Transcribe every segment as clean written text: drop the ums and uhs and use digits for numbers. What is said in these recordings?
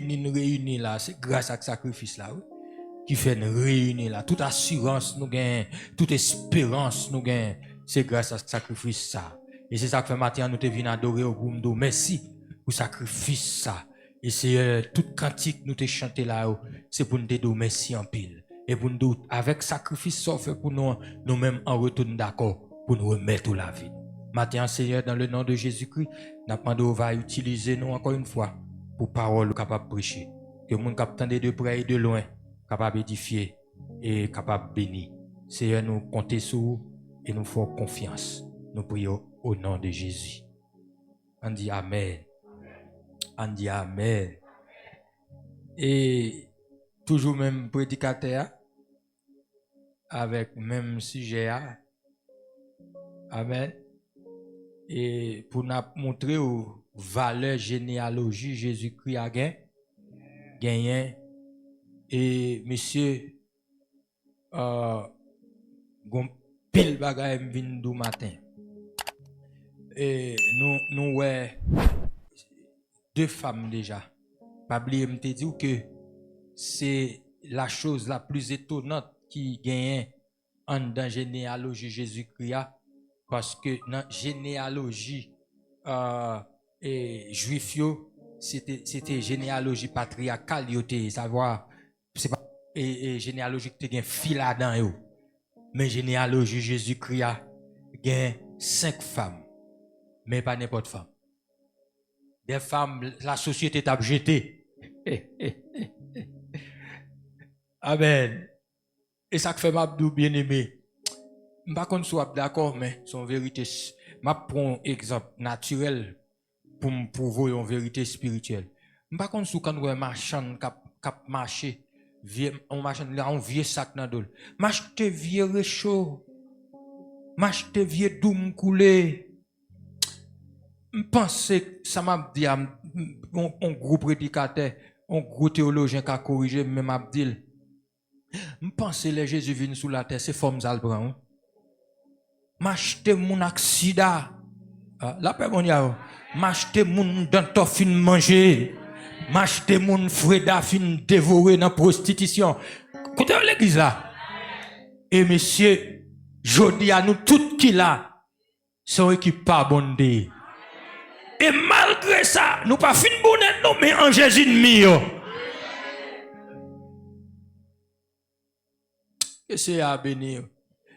nous réunir là, c'est grâce à ce sacrifice là, oui, qui fait nous réunir là. Toute assurance nous gagne, toute espérance nous gagne, c'est grâce à ce sacrifice ça. Et c'est ça que fait matin nous te venons adorer au Goundo. Merci pour sacrifice ça. Et c'est toute cantique nous te chanter là, c'est pour nous te dire merci en pile. Et pour nous, avec sacrifice ça fait pour nous, nous-mêmes en retour d'accord pour nous remettre la vie. Matin, Seigneur, dans le nom de Jésus-Christ, nous demandons va utiliser nous encore une fois pour parole capable de prêcher. Que le monde capable de près et de loin, capable d'édifier et capable de bénir. Seigneur, nous comptons sur vous et nous faisons confiance. Nous prions au nom de Jésus. On dit Amen. On dit Amen. Et toujours même prédicateur avec même sujet. Amen. Et pour nous montrer aux valeurs généalogie Jésus-Christ a gagné. Et monsieur gon pile bagaille vinn du matin. Et nous ouais deux femmes déjà. Pas oublier me te dire que c'est la chose la plus étonnante qui gagne en dans généalogie Jésus-Christ parce que dans généalogie juif c'était généalogie patriarcale yoté savoir c'est pas et généalogie qui te fil là-dedans yo mais généalogie Jésus-Christ gagne 5 femmes mais pas n'importe femme des femmes la société t'a jeté amen et ça fait m'abdou bien aimé par contre soit d'accord mais son vérité m'a prend exemple naturel pour me prouver une vérité spirituelle. Par contre sous quand on marchand cap marcher on marchand là on vieux sac dans dol. M'achete vieux réchaud. M'achete vieux doum coulé. M'pense ça m'a dit on gros prédicateur, on gros théologien qui a corrigé même Abdil. M'pense les Jésus vient sous la terre c'est forme Zalbran. M'achete mon accident. La paix mon yao. M'achete mon dans fin manger. M'achete mon freda fin dévorer dans prostitution. Écoutez l'église là. Et monsieur, jodi à nous tout qui là sont équipés pas bondé. Et malgré ça, nous pas fin bonnet nous mais en Jésus mio. Et c'est à bénir.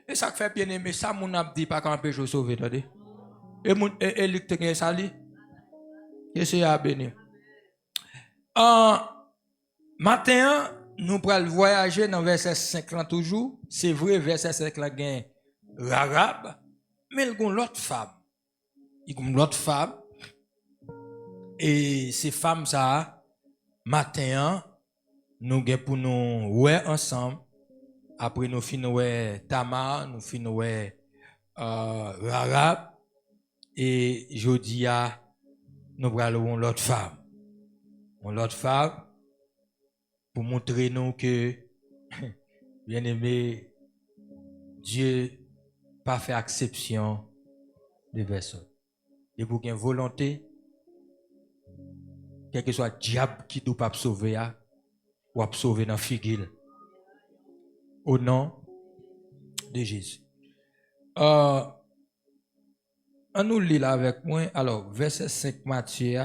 Et ça fait bien aimer ça mon a dit pas quand péché sauver attendez. Et lui te gagne ça li. Et c'est à bénir. Matin, nous pourrons voyager dans verset 5 toujours. C'est vrai, verset 5 là gagne Rahab, mais il y a l'autre femme. Il y a l'autre femme. Et ces femmes ça, matin, nous gagne pour nous ouais ensemble. Après nous finissons ouais Tamar, nous finissons ouais Rahab. Et jeudi nous prenons l'autre femme. L'autre femme pour montrer nous que bien aimé Dieu pas fait exception de personne. Et pour qu'il y ait volonté, quel que soit le diable qui doit pas sauver ou sauver dans figure. Au nom de Jésus. On nous lit là avec moi. Alors, verset 5 Matthieu.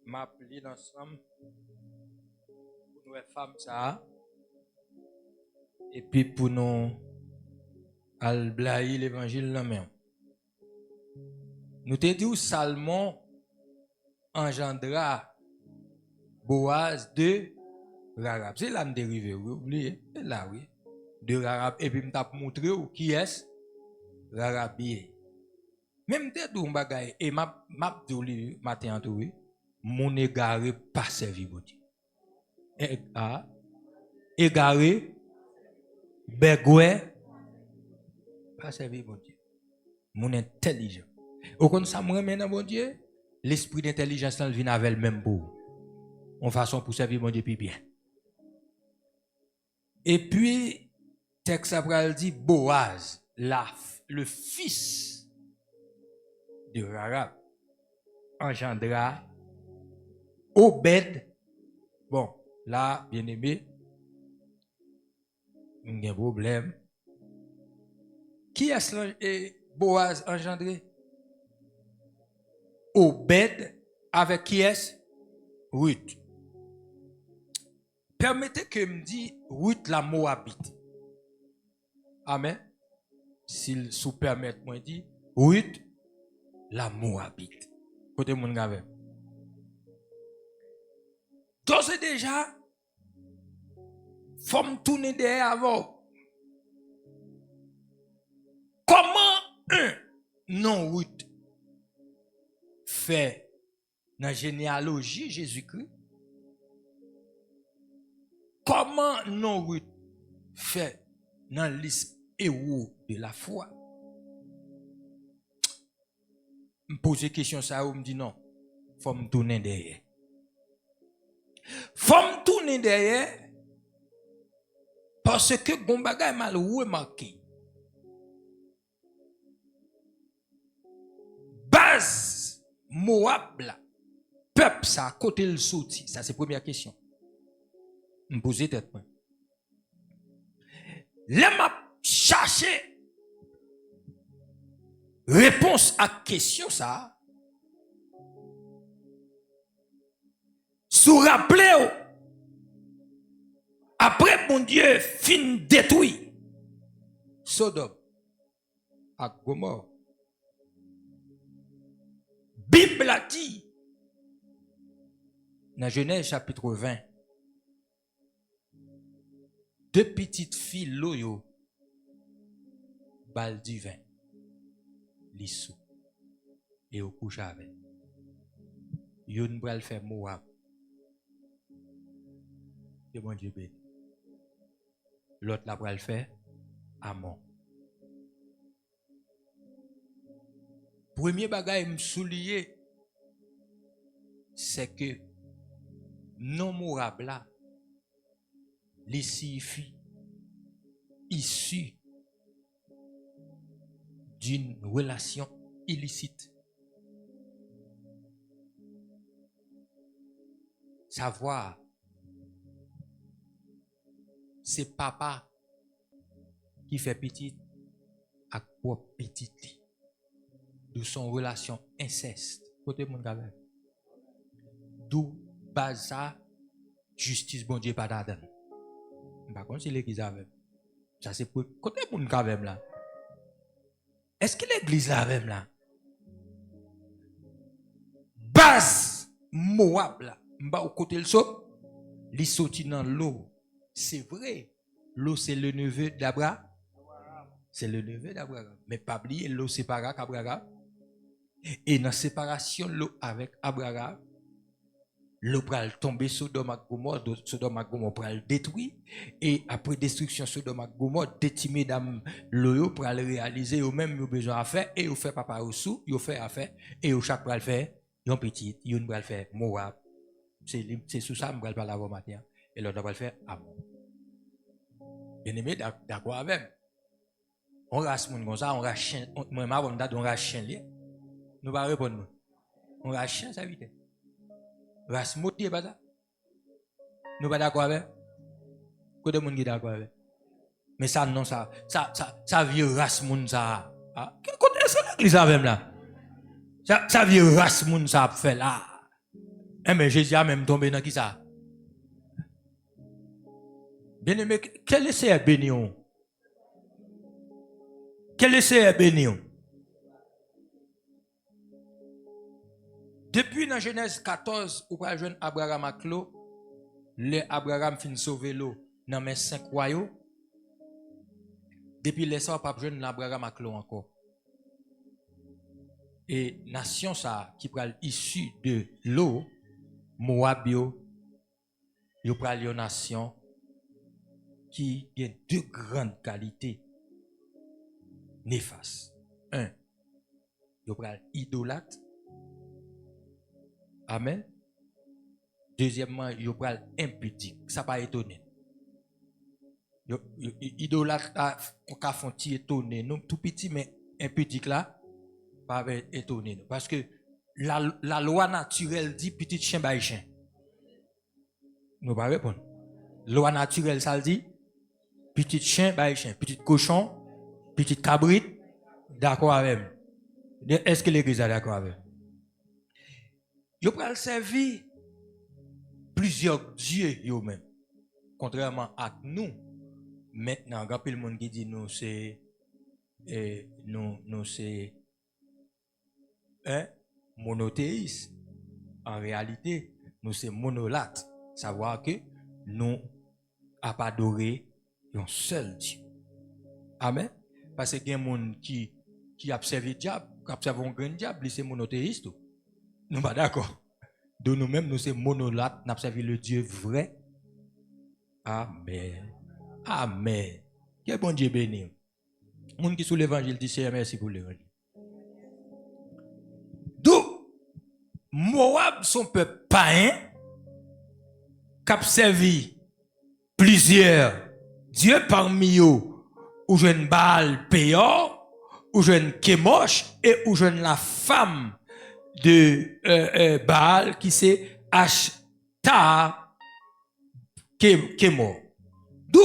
M'a lit ensemble. Pour nous femmes ça. Et puis pour nous alblayer l'évangile là même. Nous te dit où Salmon engendra Boaz de Rahab. C'est là nous dérivé, vous oubliez? C'est là oui. De Rahab et puis m't'a montré qui est Rahab. Même te dou bagay et m'a dit matin tout oui. Mon égaré pas servi bon Dieu. Égaré begoué pas servi bon Dieu. Mon intelligent. Au contraire ça me remet dans bon Dieu, l'esprit d'intelligence là vient avec le même beau. En façon pour servir bon Dieu puis bien. Et puis texte après dit Boaz, le fils de Rahab engendra Obed. Bon, là, bien aimé, il y a un problème. Qui est-ce Boaz engendré? Obed avec qui est-ce? Ruth. Permettez que me dise Ruth la Moabite. Amen. S'il sous permet, moi dit Ruth la Moabite. Côté mon gars. Donc c'est déjà faut me tourner derrière avant. Comment un non Ruth fait dans la généalogie Jésus-Christ? Comment non Ruth fait dans la liste héros de la foi? Je me pose question ça ou me dit non, faut me tourner derrière. Faut me tourner derrière parce que bon bagay mal remarqué. Base Moab là, peuple ça côté le sorti, ça c'est première question. Me poser tête moi. Là m'a chercher réponse à question ça. Sous rappelez après mon Dieu fin détruit Sodome à Gomorrhe. Bible a dit dans Genèse chapitre 20, deux petites filles loyo bal divin lissou et au couche avec yon bral faire Moab de mon Dieu béni l'autre la bral faire Amon. Premier bagay me soulier c'est que non Moab là les signifie issu d'une relation illicite. Savoir, c'est papa qui fait petit à quoi petit de son relation inceste. Côté mon gars. D'où basa justice bon Dieu pas d'Adam. Par contre, c'est l'église avec. Ça c'est pour côté mon gars là. Est-ce que l'église là même là? Base Moab là, m'ba au côté le saut, li sorti dans l'eau. C'est vrai. L'eau c'est le neveu d'Abraham. C'est le neveu d'Abraham. Mais pas oublier l'eau sépara qu'Abraham. Et dans séparation l'eau avec Abraham, l'eau pral tomber Sodome et Gomorrhe, Sodome et Gomorrhe pral détruit et après destruction Sodome et Gomorrhe, détimé d'âme l'eau pral réaliser au même besoin à faire et au fait papa au sous, yo fait affaire et au chaque pral faire yon petit, yon pral faire Moab. C'est sous ça m'pral parler avant matin et l'autre pral faire Amon. Bien aimé d'accord avec. On race moun comme ça, on race chien, moi m'a bon date on race chien li. Nous pas répondre. On race chien ça vite. Race motier pas ça. Nous pas d'accord avec. Côté moun qui d'accord avec. Mais ça non ça vieux race moun ça. Ah, quel côté c'est l'église avec là. Ça vieux race moun ça fait là. Eh mais Jésus a même tombé dans qui ça? Bien-aimé, quel est ce béni? Quel est ce béni? Depuis dans Genèse 14, où va jeune Abraham à l'eau, le Abraham fin sauver l'eau dans mes 5 royaumes. Depuis les ça pas jeune Abraham à l'eau encore. Et nation ça qui pral issu de l'eau, Moab yo pral une nation qui a deux grandes qualités néfastes. Un, yo pral idolâtre. Amen. Deuxièmement, yo pral impudique. Ça pas étonné. Idolâtre ka font ti étonné, non tout petit mais impudique là pas étonné parce que la loi naturelle dit petit chien by chien. Nous pas répondre. Loi naturelle, ça le dit. Petit chien, bah chien. Petit cochon, petit cabrit, d'accord avec moi. Est-ce que l'église est d'accord avec moi? Yo pral servir plusieurs dieux yo même. Contrairement à nous, maintenant, quand le monde qui dit nous c'est nous c'est monothéistes. En réalité, nous c'est monolâtres. Savoir que nous a pas adoré un seul Dieu. Amen. Parce qu'il y a des gens qui observent le diable, qui observent un grand diable, c'est monothéiste. Nous pas d'accord. De nous-mêmes, nous sommes monolâtres, nous observons le Dieu vrai. Amen. Amen. Quel bon Dieu béni. Les gens qui sont l'évangile disent merci pour l'évangile. D'où Moab, son peuple païen, qui observe plusieurs dieux parmi eux, ou jeune Baal Péor, ou jeune Kémosh, et ou jeune la femme de Baal qui c'est Ashtar Kémor. D'où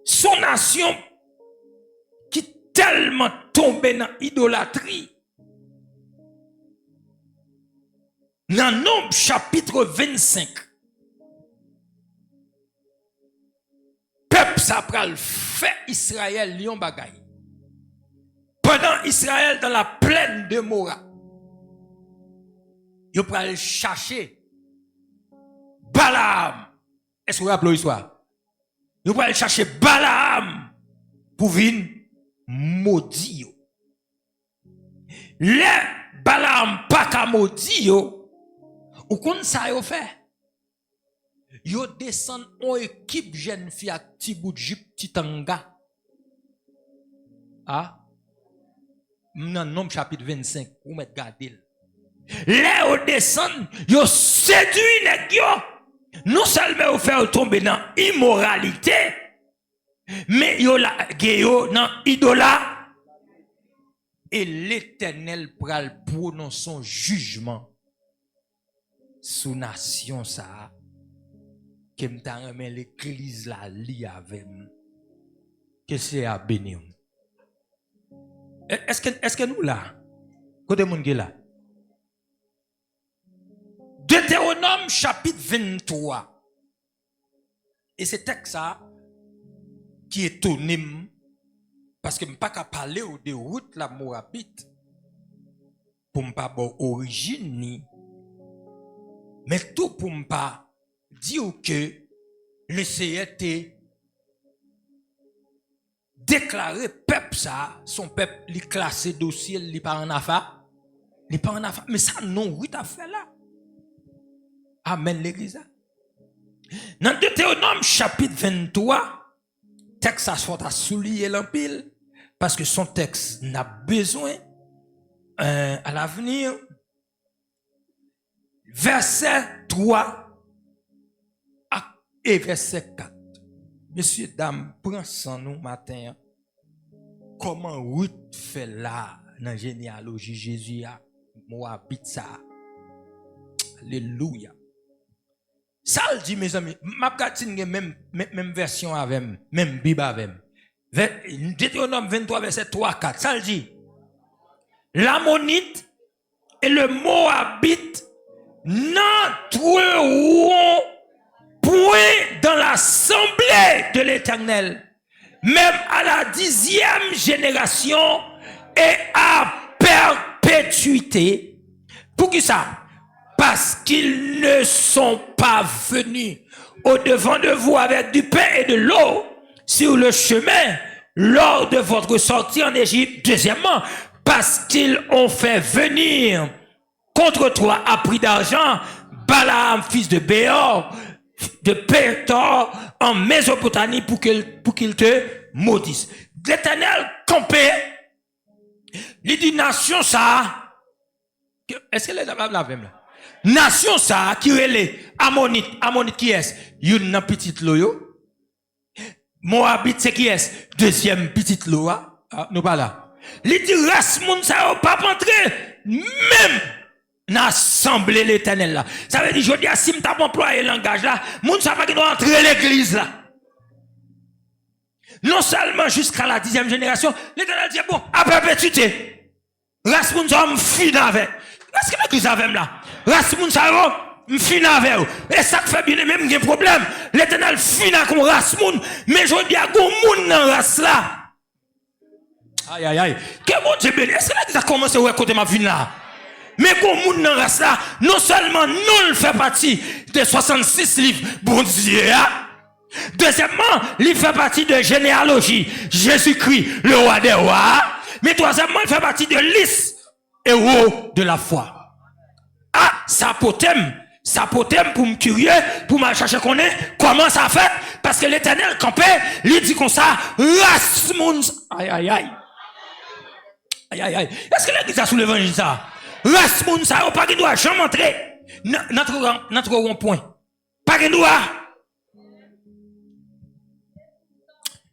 son nation qui tellement tombée dans l'idolâtrie. Dans Nombre chapitre 25, peuple ça pral fait Israël lion bagay. Pendant Israël dans la plaine de Mora, il pral chercher Balaam. Est-ce que vous vous rappelez l'histoire? Il pral chercher Balaam pour venir maudire. Le Balaam pas qu'à maudire, ou qu'on ça yo fait? Yo descend en équipe jeune fille à petit bout de jupe, petit tanga. Dans Nombre chapitre 25, ou mettre garder. Là yo descend, yo séduit les gars. Non seulement yo fait tomber dans immoralité, mais yo la yo dans idola. Et l'Éternel pral prononce son jugement sous nation ça que m'ta remet l'église la li avec que c'est à bénir. Est-ce que nous là côté moun qui là Deutéronome chapitre 23 et c'est texte ça qui est étonné parce que m'pas qu'à parler de route la Moabite pour m'pas bon origine ni mais tout pour m'pas dire que le Seigneur était déclaré peuple ça, son peuple li classé dossier, li pas en affaire, mais ça non oui t'as fait là. Amen l'église. Dans Deutéronome chapitre 23, texte ça soit à souligner l'empile parce que son texte n'a besoin à l'avenir. Verset 3 et verset 4. Messieurs, dames, prenez sans nous matin. Comment Ruth fait là dans la généalogie Jésus a Moabite ça. Alléluia. Ça le dit mes amis, m'a gatine même version avec même Bible avec. Deutéronome 23 verset 3 4. Ça le dit. L'Ammonite et le Moabite n'entreront point dans l'assemblée de l'Éternel, même à la 10e génération et à perpétuité. Pour qui ça? Parce qu'ils ne sont pas venus au-devant de vous avec du pain et de l'eau sur le chemin lors de votre sortie en Égypte. Deuxièmement, parce qu'ils ont fait venir contre toi à prix d'argent Balaam, fils de Béor, de Pétor, en Mésopotamie pour qu'il te maudisse. L'Éternel campé, il dit nation ça. Est-ce que les la même là? Nation ça qui relève Ammonite. Ammonite qui est? Une petite loyo. Moabite c'est qui est? Deuxième petite loa. Nous pas là. Il dit reste moun ça pas rentrer même n'assembler l'Éternel là. Ça veut dire, je dis, si m't'a employé le langage là, moun sa pas qui doit entrer l'église là. Non seulement jusqu'à la 10e génération, l'Éternel dit, bon, à perpétuité, race moun sa m'fine avec. Est-ce que l'église avec là? Race moun sa m'fine avec. Et ça fait bien même des problèmes. L'Éternel fine avec race moun, mais je dis, à gon moun dans race là. Aïe, aïe, aïe. Que bon Dieu béni. Est-ce que l'église a commencé à côté ma vie là? Mais comme moun nan race là, non seulement nous le fait partie des 66 livres, bon Dieu, deuxièmement, il fait partie de généalogie, Jésus-Christ, le roi des rois, mais troisièmement, il fait partie de liste héros de la foi. Ah, ça potem pour me curieux, pour me chercher comment ça fait, parce que l'Éternel campait, lui dit comme ça, race moun, aïe, aïe, aïe. Aïe, aïe, aïe. Est-ce que l'église a sous l'évangile ça? Race moun sa, pas qui doit jamais entrer notre rond-point. Pas qui doit.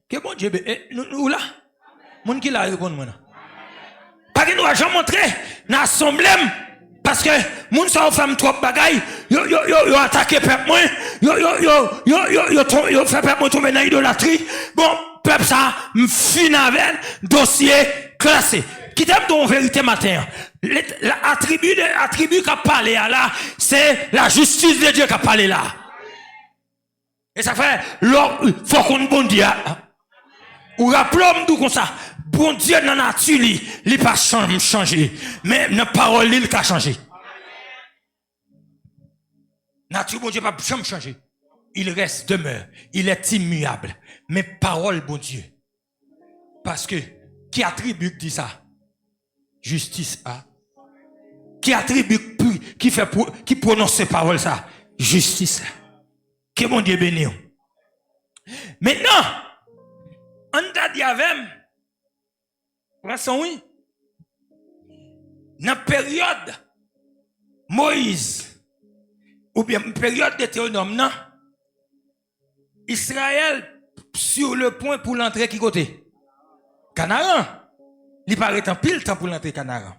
Que bon Dieu, nous là? Moun qui la répond maintenant. Pas qui doit jamais entrer dans l'assemblée parce que moun sa femme trop bagaille, yo attaqué peuple moi, yo fait peuple moi tomber dans l'idolâtrie. Bon, peuple ça m'fine avec dossier classé. Qui t'aime ton vérité matin? L'attribut qui a parlé là, c'est la justice de Dieu qui a parlé là. Et ça fait, faut qu'on bon Dieu. Ou rappelons nous comme ça. Bon Dieu dans la nature, il pas changé. Mais dans la parole, il a changé. Nature, bon Dieu, pas jamais changé. Il reste, demeure. Il est immuable. Mais parole, bon Dieu. Parce que, qui attribue dit ça? Justice a. Qui attribue, qui prononce ces paroles ça? Justice. Que mon Dieu béni. Maintenant, on t'a dit avec, oui, dans la période Moïse, ou bien période de Théonome, non? Israël sur le point pour l'entrée qui côté? Canaan. Il paraît en pile temps pour l'entrée Canaan.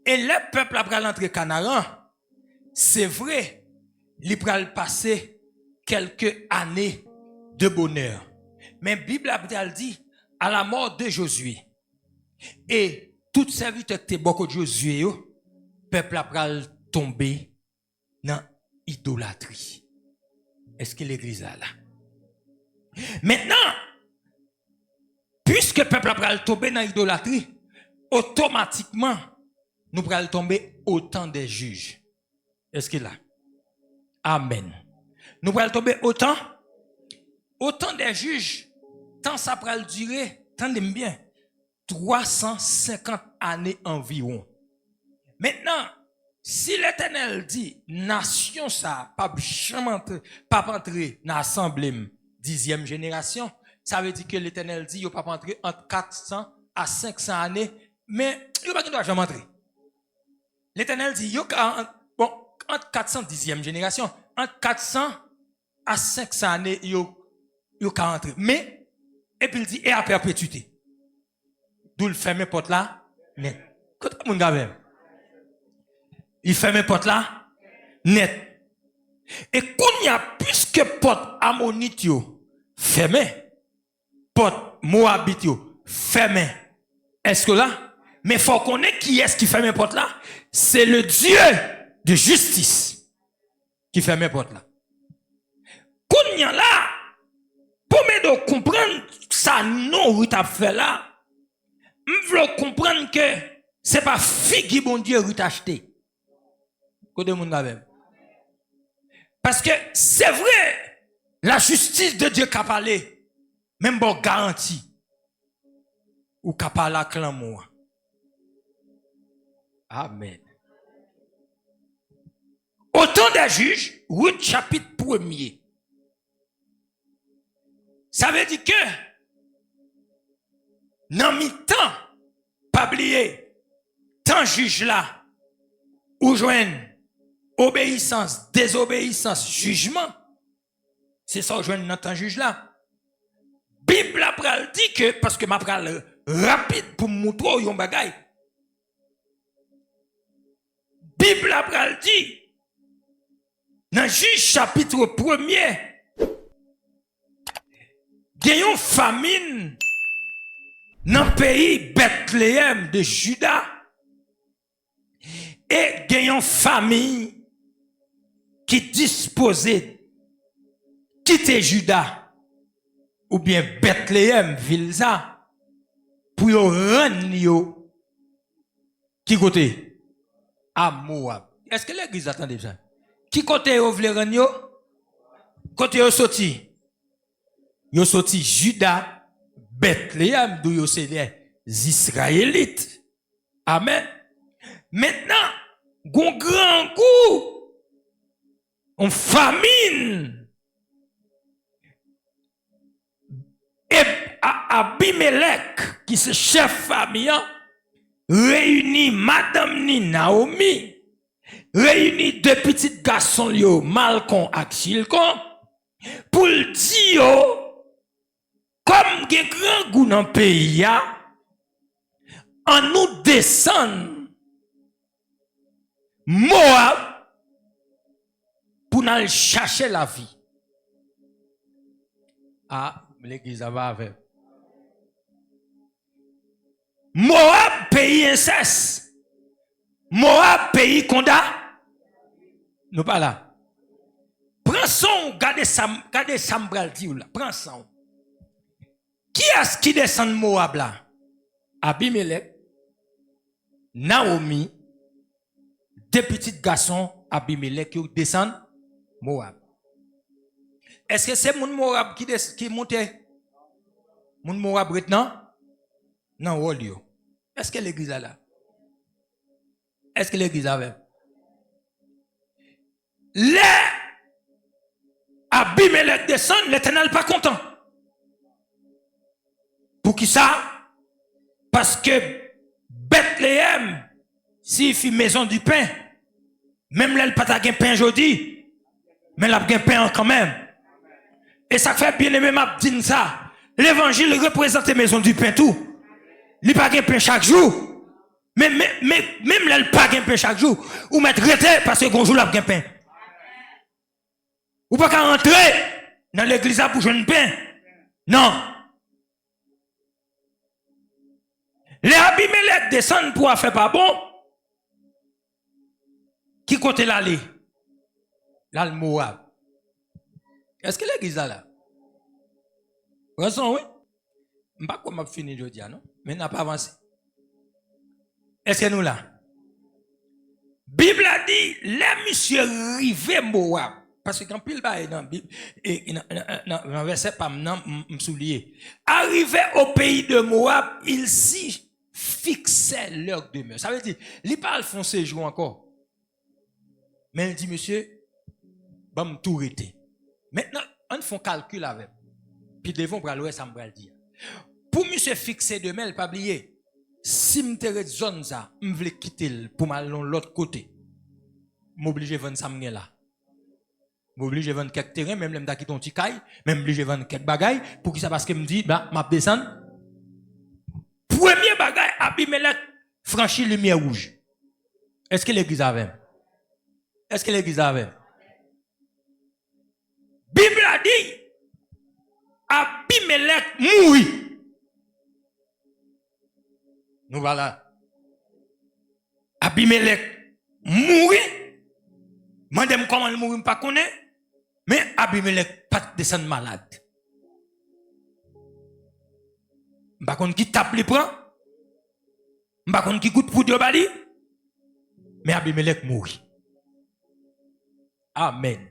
Et le peuple après l'entrée Canaan, c'est vrai, il va passer quelques années de bonheur. Mais la Bible a dit, à la mort de Josué, et tout serviteur qui était beaucoup de Josué, le peuple a tombé dans l'idolâtrie. Est-ce que l'église est là? Maintenant, puisque le peuple a tombé dans l'idolâtrie, automatiquement, nous allons tomber au temps des juges. Est-ce qu'il est là? Amen. Nous allons tomber au temps des juges. Tant ça va durer, tendez bien, 350 années environ. Maintenant, si l'Éternel dit, nation ça, pas entrer dans l'assemblée 10e génération, ça veut dire que l'Éternel dit, il ne pas entrer entre 400 à 500 années, mais il ne doit jamais entrer. L'Éternel dit, bon, entre 410e génération, entre 400 à 500 années, il ne pas entrer. Mais, et puis il dit, et à perpétuité. D'où il ferme porte là, net. Quand mon gars il ferme porte là, net. Et quand il y a plus que porte ammonite fermé, porte moabite fermé. Est-ce que là? Mais faut connaître qui est-ce qui ferme porte là? C'est le Dieu de justice qui ferme porte là. Quand il y a là, pour me comprendre ça non où t'as fait là, je veux comprendre que c'est pas fille qui bon Dieu t'a acheté. Côté mon gars. Parce que c'est vrai, la justice de Dieu qui a parlé, même bon garantie, ou qui a parlé à clan. Amen. Autant des juges, Ruth chapitre 1er. Ça veut dire que, dans mi-temps, pas oublier, tant juge là, ou joignent obéissance, désobéissance, jugement. C'est ça, ou joignent dans tant juge là. Bible après dit que, parce que ma pral rapide pour montrer yon bagay. Bible a dit, dans Juge chapitre 1er, il y a une famine dans le pays Bethléem de Juda. Et il y a une famille qui disposait quitter Juda ou bien Bethléem, ville ça, pour rendre qui côté? À Moab. Est-ce que l'église attendait ça? Qui côté vous voulez rendre? Côté vous sorti? Vous sorti Juda, Bethléem, d'où vous c'est les Israélites. Amen. Maintenant, gon grand coup, on famine. Et Abimelech, qui est chef famille, réunit Madame ni Naomi, réunit deux petits garçons, Malcolm et Chilcon, pour le dire, comme il y a grand goût dans le pays, en nous descend Moab pour nous chercher la vie. Ah, l'église va avec. Moab, pays inceste. Moab, pays conda. Nous pas là. Prends son, gardez Sambral dit là. Prends son. Qui est-ce qui descend de Moab là? Abimelech, Naomi, deux petits garçons, Abimelech qui descendent Moab. Est-ce que c'est mon Moab qui montait? Mon Moab maintenant? Non, Wolio. Est-ce que l'église est là? Est-ce que l'église avait? Les Abimelech descendent, l'Éternel pas content. Pour qui ça? Parce que Bethléem, s'il fit maison du pain, même là, il pas de pain aujourd'hui, mais il a un pain quand même. Et ça fait bien aimé m'a dit ça. L'évangile représente la maison du pain tout. Il n'y a pas de pain chaque jour. Mais même là, il n'y a pas de pain chaque jour. Ou mettre reté parce que bonjour, il a un pain. Ou pas qu'à rentrer dans l'église pour jouer un pain. Non. Les Abimelech descendent pour faire pas bon. Qui compte l'aller? Là, le Moab. Est-ce que l'église est là? Raison, oui. Je ne sais pas comment finir aujourd'hui, non? Mais n'a pas avancé. Est-ce que nous là? Bible a dit, les messieurs rivé Moab. Parce que quand pile va dans Bible, et dans verset pas me soulier. Arrivé au pays de Moab, ils s'y fixaient leur demeure. Ça veut dire, ils parlent font séjour encore. Mais il dit, monsieur, bon, tout arrêter. Maintenant, on fait un calcul avec. Puis devant pour aller ça me dire. Pour monsieur fixer demain, il pas oublier. Si me zone ça, me voulais quitter pour m'aller de l'autre côté. M'oblige vendre ça là. M'oblige vendre quelques terrains, même l'aime quitter ton petit caille, même oblige vendre quelques bagailles pour qui ça parce que me dit bah m'a descendre. Premier bagaille Abimelech franchit lumière rouge. Est-ce que l'église avait? Est-ce que l'église avait? Bible a dit Abimelech mourit. Nous voilà. Abimelech mourit. Mandem comment il mourit pas connaît. Mais Abimelech pas descendre malade. M'pa konn qui tape les prend. M'pa konn qui goûte pour Dieu bali. Mais Abimelech mourit. Amen.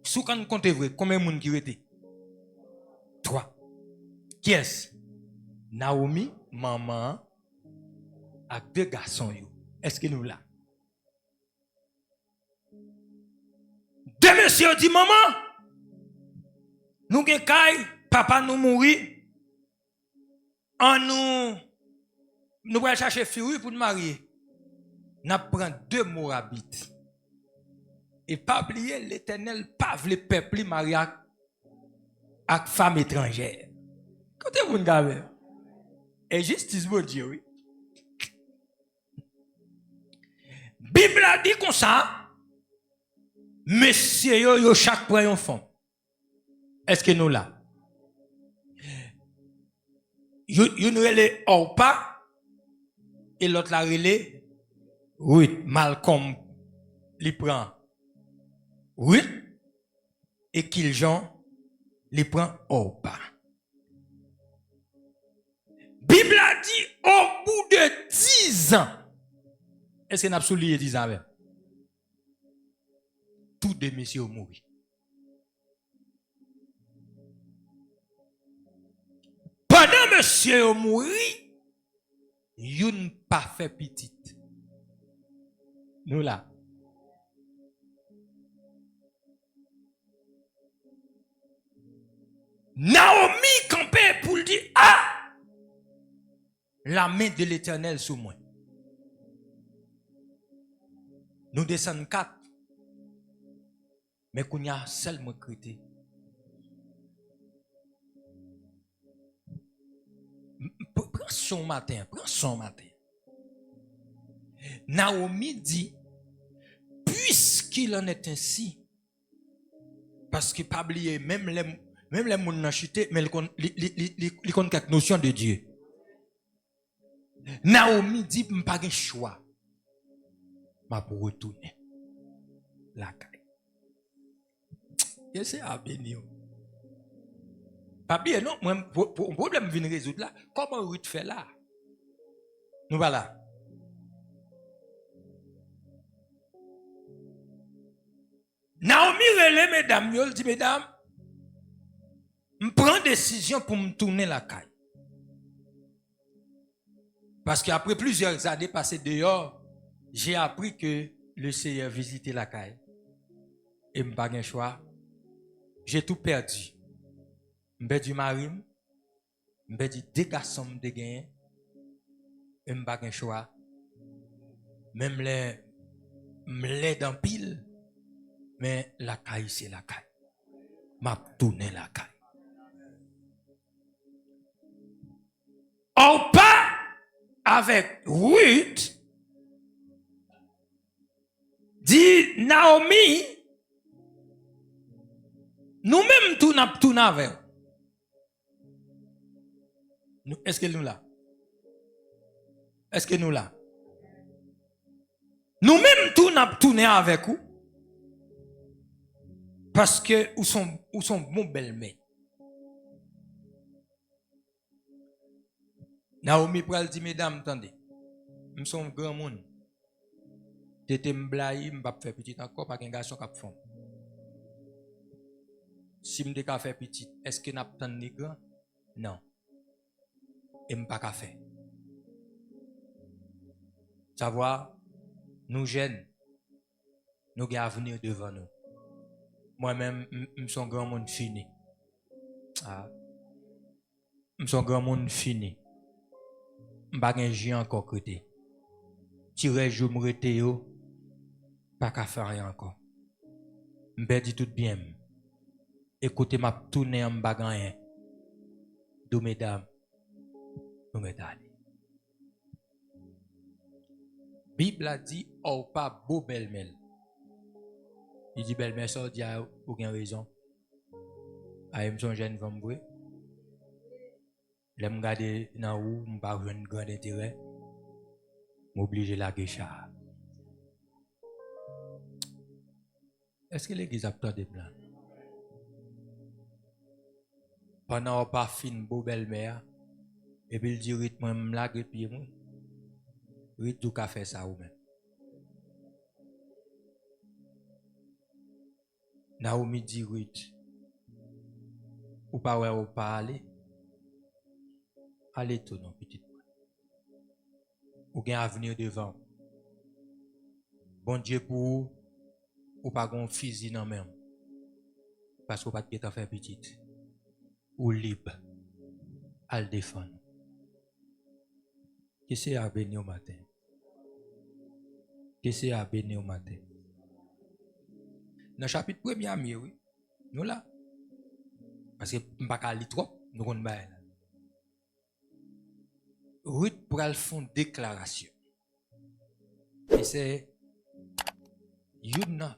Si vous comptez vrai, combien de monde qui était? 3. Qui est-ce? Naomi, maman, avec 2 garçons. Est-ce que nous là? 2 messieurs dit maman, nous gen kay, papa nous mourit, nous allons chercher fille pour nous marier. Nous prenons 2 Moabites. Et pas oublier l'Éternel, pas le peuple marié avec femme étrangère. Côté vous n'avez. Et justice mon Dieu, oui. Bible a dit comme ça, messieurs, yo chaque point un fond. Est-ce que nous là? Yo nous relè Orpa et l'autre la relè Ruth. Malcolm li prend Ruth et Kiljan li prend Orpa. Bible a dit au bout de 10 ans. Est-ce que nous avons souligné 10 ans? Tous deux messieurs ont mouru. Pendant monsieur ont mouru, yon pas fait petite. Nous là. Naomi campait pour dire, ah, la main de l'Éternel sous moi. Nous descendons 4. Mais qu'on y a seulement créé. Prends son matin. Naomi dit, puisqu'il en est ainsi, parce que pas oublier, même les gens n'ont chuté, mais ils ont quelques notions de Dieu. Naomi dit, je n'ai pas de choix. Je pour retourner la caille. Et c'est à bénir. Pas bien, non, pour un problème vient résoudre là. Comment Ruth fait là? Nous voilà. Naomi relève mesdames, elle dit mesdames, je prends décision pour me tourner la caille. Parce qu'après plusieurs années passées dehors, j'ai appris que le Seigneur visitait la caille. Et je n'ai pas de choix. J'ai tout perdu. Je perdu mari, je perdu 2 garçons de gain. Et je n'ai pas de choix. Même les dans pile. Mais la caille, c'est la caille. M'a tourné la caille. Orpa avec Ruth dit Naomi, nous-mêmes tout n'a tout avec. Est-ce que nous là? Est-ce que nous là? Nous-mêmes tout n'a tourné avec vous. Parce que où sont bon belle-mère. Naomi pral dit mesdames, attendez. Nous sommes grand monde. T'étais m'blaye, m'pa faire petit encore pas qu'un garçon qui font. Si m'te ka faire petit, est-ce que n'a pas de grand? Non. Et m'pa ka faire. Savoir nous jeunes nous avons avenir devant nous. Moi-même, je suis un grand monde fini. Ah. Je suis un grand monde fini. Je ne suis pas encore côté. Tirer je me rete yo, pas qu'à faire rien encore. Je dis tout bien. Écoutez ma tournée en bagan. Do mesdames, nous mesdames. Bible a dit, oh pas beau belle-mère. Il dit belle-mère, ça dit a aucune raison. A me son jeune femme vrai. L'aime garder dans où m'pas un grand intérêt. M'obliger la guécha. Est-ce que l'église a peur des plans? Pendant qu'on pas fin beau belle-mère et puis il dit rythme m'lague pied moi. Rythme tout qu'a fait ça ou même. Naomi dit Ruth, ou pas ouais ou pas aller. Allez tout non petite. Ou gain avenir devant. Bon Dieu pour ou pas gon fusil non même. Parce qu'on pas de faire petite. Ou libre à le défendre. Qui c'est à bénir au matin? Qui c'est à bénir au matin? Dans le chapitre 1er, oui, nous là. Parce que je ne peux pas lire trop, nous ne pouvons pas. Ruth pour faire une déclaration. Et c'est une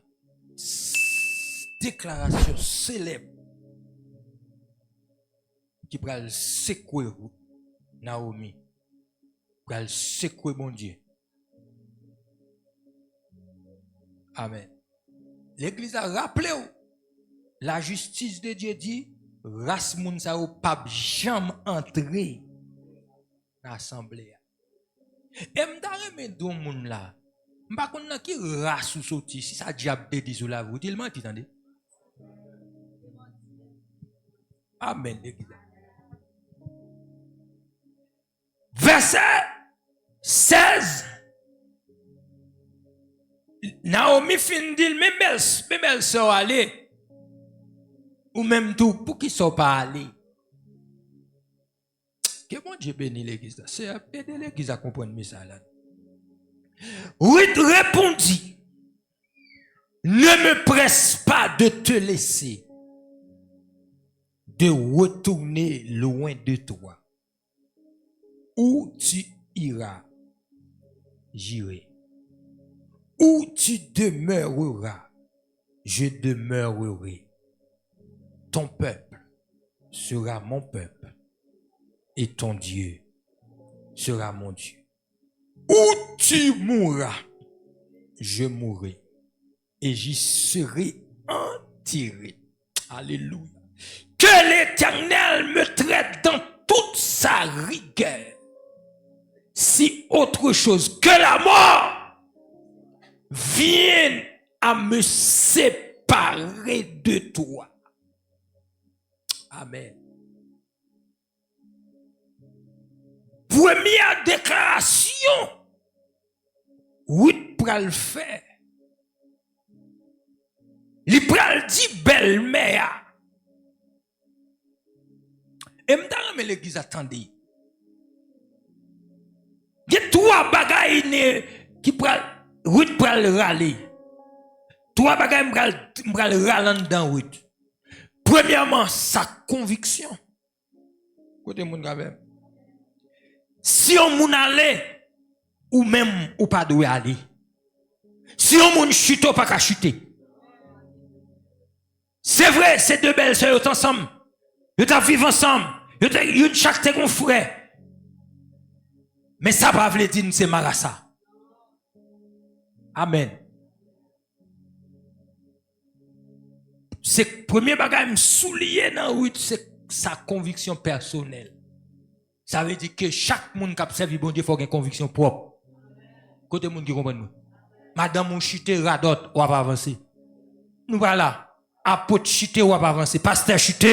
déclaration célèbre qui pral secouer Naomi, pral secouer mon Dieu. Amen. L'église a rappelé la justice de Dieu dit race moun sa ou pas jamais entrer dans l'assemblée. Et m'ta remet don moun là. M'pa konn ki race ou sorti si ça diable te dit sous la vous, il menti tande. Amen l'église. Verset 16. Naomi fin dit mes belles sœurs aller ou même tout pour qui sont pas aller. Que bon Dieu bénit l'église. C'est aider l'église à comprendre mes ça là. Ruth répondit, ne me presse pas de te laisser, de retourner loin de toi. Où tu iras, j'irai. Où tu demeureras, je demeurerai. Ton peuple sera mon peuple et ton Dieu sera mon Dieu. Où tu mourras, je mourrai et j'y serai enterré. Alléluia. Que l'Éternel me traite dans toute sa rigueur. Si autre chose que la mort vienne à me séparer de toi. Amen. Première déclaration, oui, pral faire. Il pral dit belle-mère. Et m'dame l'église attendez. Il y a trois bagailles qui pral, oui, pral râler. Trois bagailles m'pral râler dans oui. Premièrement, sa conviction. Côté moun gabem. Si on moun aller ou même ou pas doit aller. Si on moun chute ou pas qu'à chuter. C'est vrai, ces deux belles sœurs sont ensemble. Ils vivent ensemble. Ils chaque te gon frère. Mais ça pas veut dire c'est marassa. Amen. C'est premier bagage me soulier dans route c'est sa conviction personnelle. Ça veut dire que chaque monde qui a servi bon Dieu faut une conviction propre. Côté monde qui comprend nous. Madame mon chute radot ou pas avancer. Nous voilà. Apôtre chute ou pas avancer. Pasteur chute.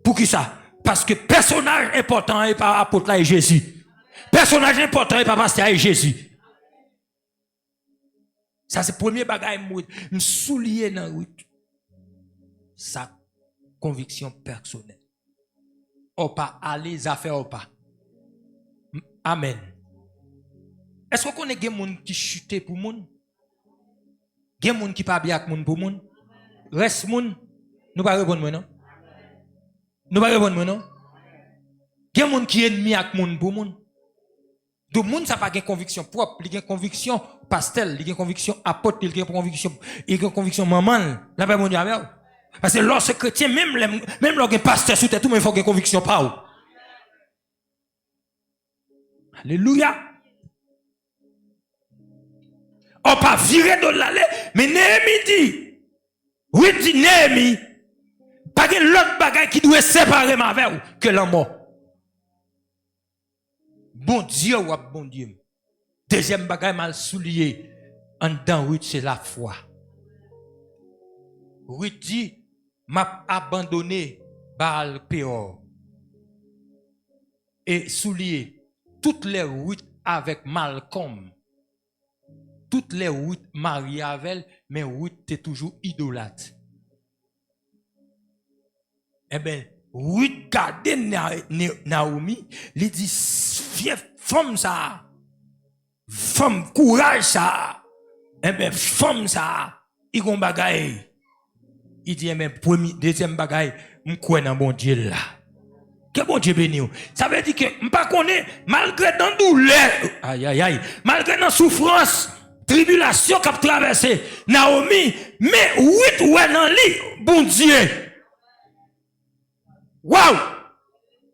Pour qui ça? Parce que personnage important est pas apôtre là et Jésus. Personnage important est pas pasteur et Jésus. Ça c'est premier bagage me soulier dans route. Sa conviction personnelle. Ou pas aller affaires ou pas. Amen. Est-ce qu'on connaît des gens qui chutent pour moun? Des gens qui pas bien avec moun pour moun? Reste moun, nous pas répondre non? Nous pas répondre non? Des gens qui ennemi avec moun pour moun? Donc moun ça pas une conviction propre, il a une conviction pastel, il a une conviction apôtre, il a une conviction maman. Là pas mon Dieu avec. Parce que lorsque chrétien, même lorsque pasteur sous tête, tout le monde faut une conviction pas ou. Alléluia. On pas virer de l'aller, mais Néhémie dit, oui dit Néhémie, pas que l'autre bagage qui doit séparer ma vie que la mort. Bon Dieu ou bon Dieu. Deuxième bagage mal soulié en dedans, oui, c'est la foi. Oui dit, m'a abandonné Baal Péor et soulié toutes les routes avec Malcolm. Toutes les routes mariées avec elle, mais Ruth est toujours idolâtre. Eh bien, Ruth garde Naomi, il dit, femme ça, femme courage ça, eh bien, femme ça, il y a un bagaille. Il dit, mais premier, deuxième bagaille, m'koué dans bon Dieu là. Que bon Dieu béni. Ça veut dire que m'pas connaît malgré dans douleur, aïe aïe aïe, malgré dans souffrance, tribulation qu'a traversé Naomi, mais oui, ouais, dans lui, bon Dieu. Waouh!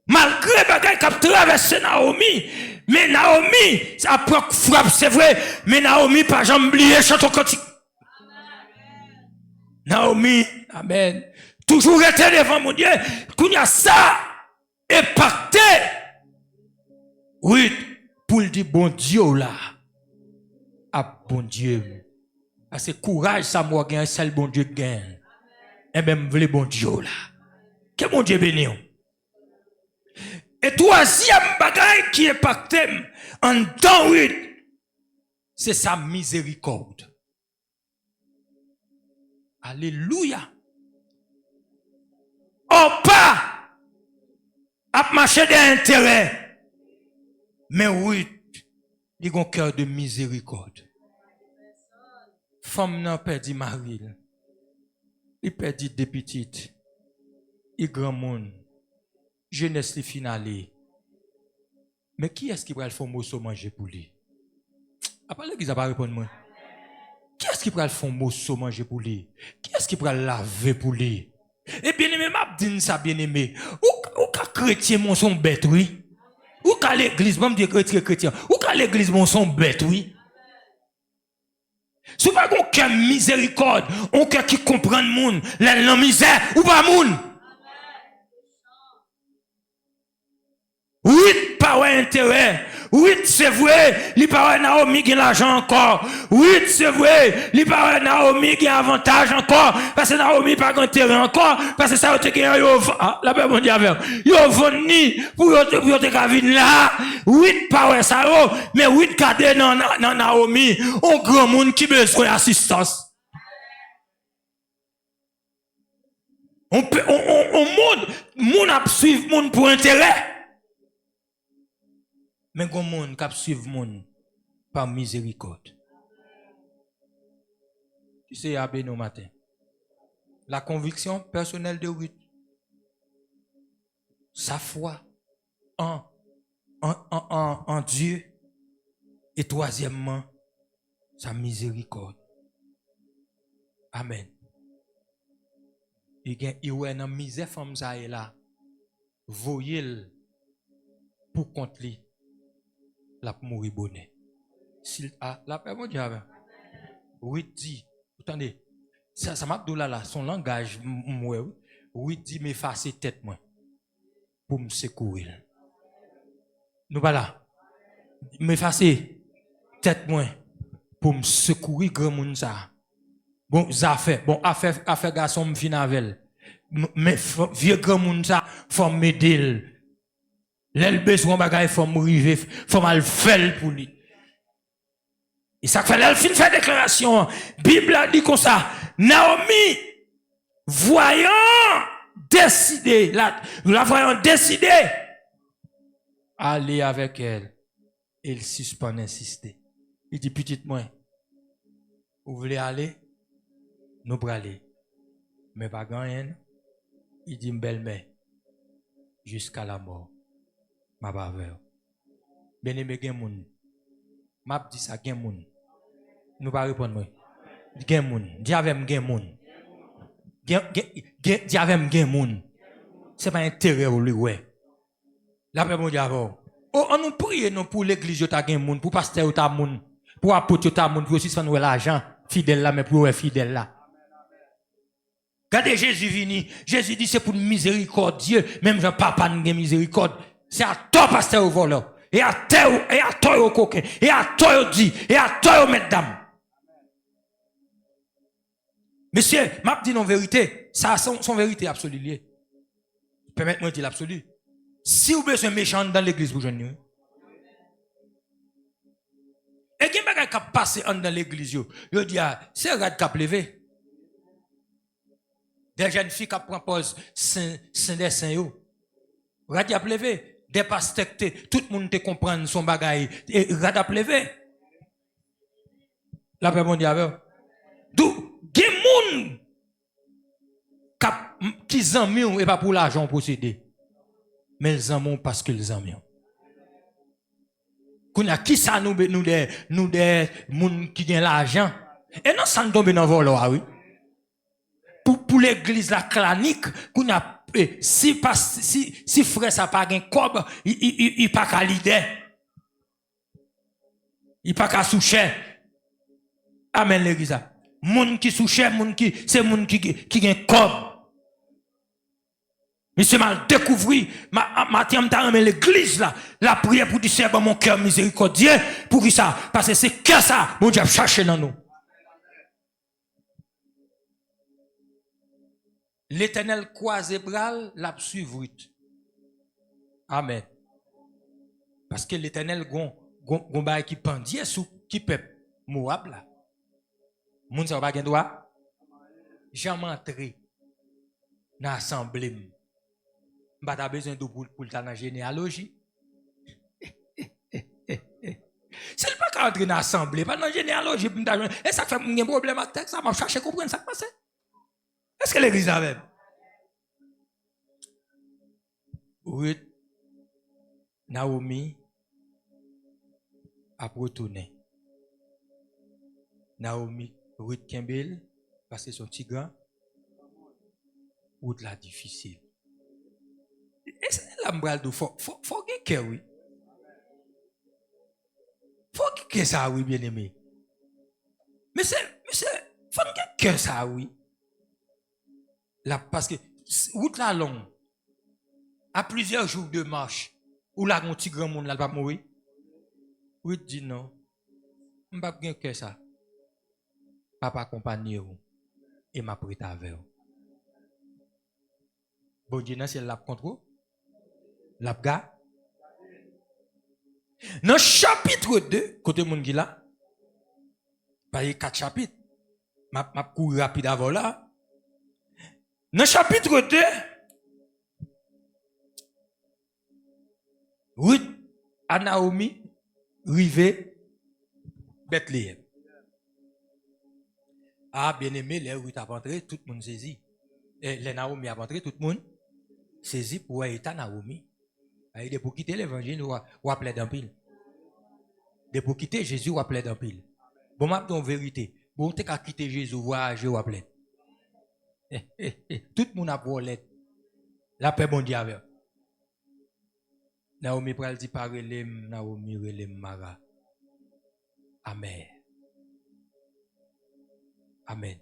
Malgré bagay qu'a traversé Naomi, mais Naomi, ça prend frappe, c'est vrai, mais Naomi, pas jamais oublié, chanton cantique. Naomi, amen. Toujours été devant mon Dieu, qu'on y a ça, impacté. Oui, pour le dire, bon Dieu là. Ah, bon Dieu. Ah, c'est courage, ça, moi, gagne, c'est le bon Dieu gagne. Et même, le bon Dieu là. Que mon Dieu bénisse. Et troisième bagaille qui est pacté en temps, oui, c'est sa miséricorde. Alléluia. On pas à marcher d'intérêt. Mais oui, il a un cœur de miséricorde. Femme n'a perdu mari. Il perdu des petites. Il grand monde. Jeunesse finale. Mais qui est-ce qui va le faire morceau manger pour lui? Après l'église n'a pas répondu moi. Qui est-ce qui va le faire morceau manger pour lui? Qui est-ce qui va laver pour lui? Et bien aimé, m'a dit ça bien aimé. Ou ka chrétien mon son bête oui. Ou ka l'église même dire chrétien. Ou ka l'église mon son bête oui. C'est pas qu'on cœur miséricorde, on cœur qui comprend le monde, la misère ou pas monde. Oui, pas intérêt. Oui, c'est vrai, li pas Naomi qui l'argent encore. Oui, c'est vrai, li pas Naomi qui avantage encore parce que Naomi pas intérêt encore parce que ça te gagne la paix mondiale. Yo venu pour yo te gavine là. Oui, pas ça mais oui cadé dans Naomi, on grand monde qui besoin d'assistance. On monde a suivre monde pour intérêt. Mais comme monde qui suivre monde par miséricorde. Tu sais, à nos matin. La conviction personnelle de Ruth. Sa foi en Dieu. Et troisièmement, sa miséricorde. Amen. Il y a une misère femme ça est là. Voyez pour contre lui. La mourir bonnet. La paix mon Dieu. Oui dit, attendez, ça m'a dit là, son langage, oui dit m'effacer tête moi pour me secourir. Nous pas là. M'effacer tête moi pour me secourir grand monde ça. Bon, ça fait, bon affaire garçon me fin avec. Mais vieux grand monde ça faut m'aider. L'elle besoin bagaille faut m'river, faut mal faire pour lui. Et ça fait l'elle fin fait déclaration. Bible a dit comme ça. Naomi voyant décider, la voyant décider aller avec elle. Il suspend insister. Il dit petite moi, vous voulez aller? Nous pour aller. Mais pas gagner. Il dit belle-mère jusqu'à la mort. Ma baveur. Bien-aimé gen moun. M'a dit ça gen moun. Nous pas répondre moi. Gen moun. Dis avec gen moun. Dis avec gen moun. C'est pas intérêt ou lui ouais. La paix mon Dieu avant. Oh on nous prie non pour l'église yo ta gen moun, pour pasteur yo ta moun, pour apôtre yo ta moun, pour aussi faire nous l'argent fidèle là mais pour fidèle là. Regardez Jésus vini, Jésus dit c'est pour miséricorde Dieu, même Jean papa n'a miséricorde. C'est à toi, pasteur au voleur. Et à toi au coquin. Et à toi au dit. Et à toi au mesdames. Monsieur, m'a dit non vérité. Ça son vérité absolue liée. Permettez-moi de dire l'absolu. Si vous besoin méchant dans l'église, vous jeune. Et qui est qui passe dans l'église, yo dit c'est rad qui levé. Des jeunes filles qui prennent pause saint des saints yo. Rad qui levé. Des pasteurs, tout le monde te comprend son bagaille. Et rad a levé. La paix mon diable. D'où, gen moun qui zanmion et pas pour l'argent possédé. Mais ils zanmont parce qu'ils zanmion. Qu'on a qui ça nous des moun qui gagne l'argent. Et non ça nous tombe dans vol oui. Pour l'église la clanique qu'on a si frère ça pas gain cob, il pas qu'à l'idée. Il pas qu'à soucher. Amen l'église. Moun qui soucher, c'est moun qui gagne cob. Monsieur mal découvrir Mathieu m'a l'église là, la prière pour dire Seigneur mon cœur miséricordieux pour qui ça parce que c'est que ça bon Dieu a cherché dans nous. L'Éternel croise bral l'a suivre. Amen. Parce que l'Éternel gon bail qui pendie sous qui peuple Moab là. Moun ça pas gen droit. Jamais entrer dans l'assemblée. Bah t'as besoin de pour ta dans généalogie. C'est pas qu'à entrer dans l'assemblée, pas dans généalogie et ça fait un problème avec texte, ça m'a cherché comprendre ça passe. Est-ce que l'église a même? Oui. Naomi a retourné. Naomi, Ruth Kimbel, parce que son petit grand, route la difficile. Et c'est la m'bral de faut que oui. Faut que ça oui bien aimé. Mais c'est faut que ça oui. Là parce que route la longue à plusieurs jours de marche où là un petit grand monde là va mourir. Oui dit non. M'pa bien que ça. Papa accompagner vous et m'a prêté avec vous. Bon Dieu non c'est la contrôle. La gars. Dans chapitre 2, côté moun qui là. Pas 4 chapitres. M'a couru rapide avant là. Dans chapitre 2, Ruth à Naomi rivé Bethléem. Ah, bien aimé, les Ruth a rentré, tout le monde saisi. Et les Naomi a rentré, tout le monde saisi pour être Naomi. Et pour quitter l'évangile, ou appeler d'un pile. De pour quitter Jésus, ou appeler d'un pile. Bon, ma en vérité, bon, t'es qu'à quitter Jésus, voyager, ou appeler. Tout le monde a volé. La paix bon Dieu avec. Naomi pral dit par relem, Naomi relem Mara. Amen. Amen.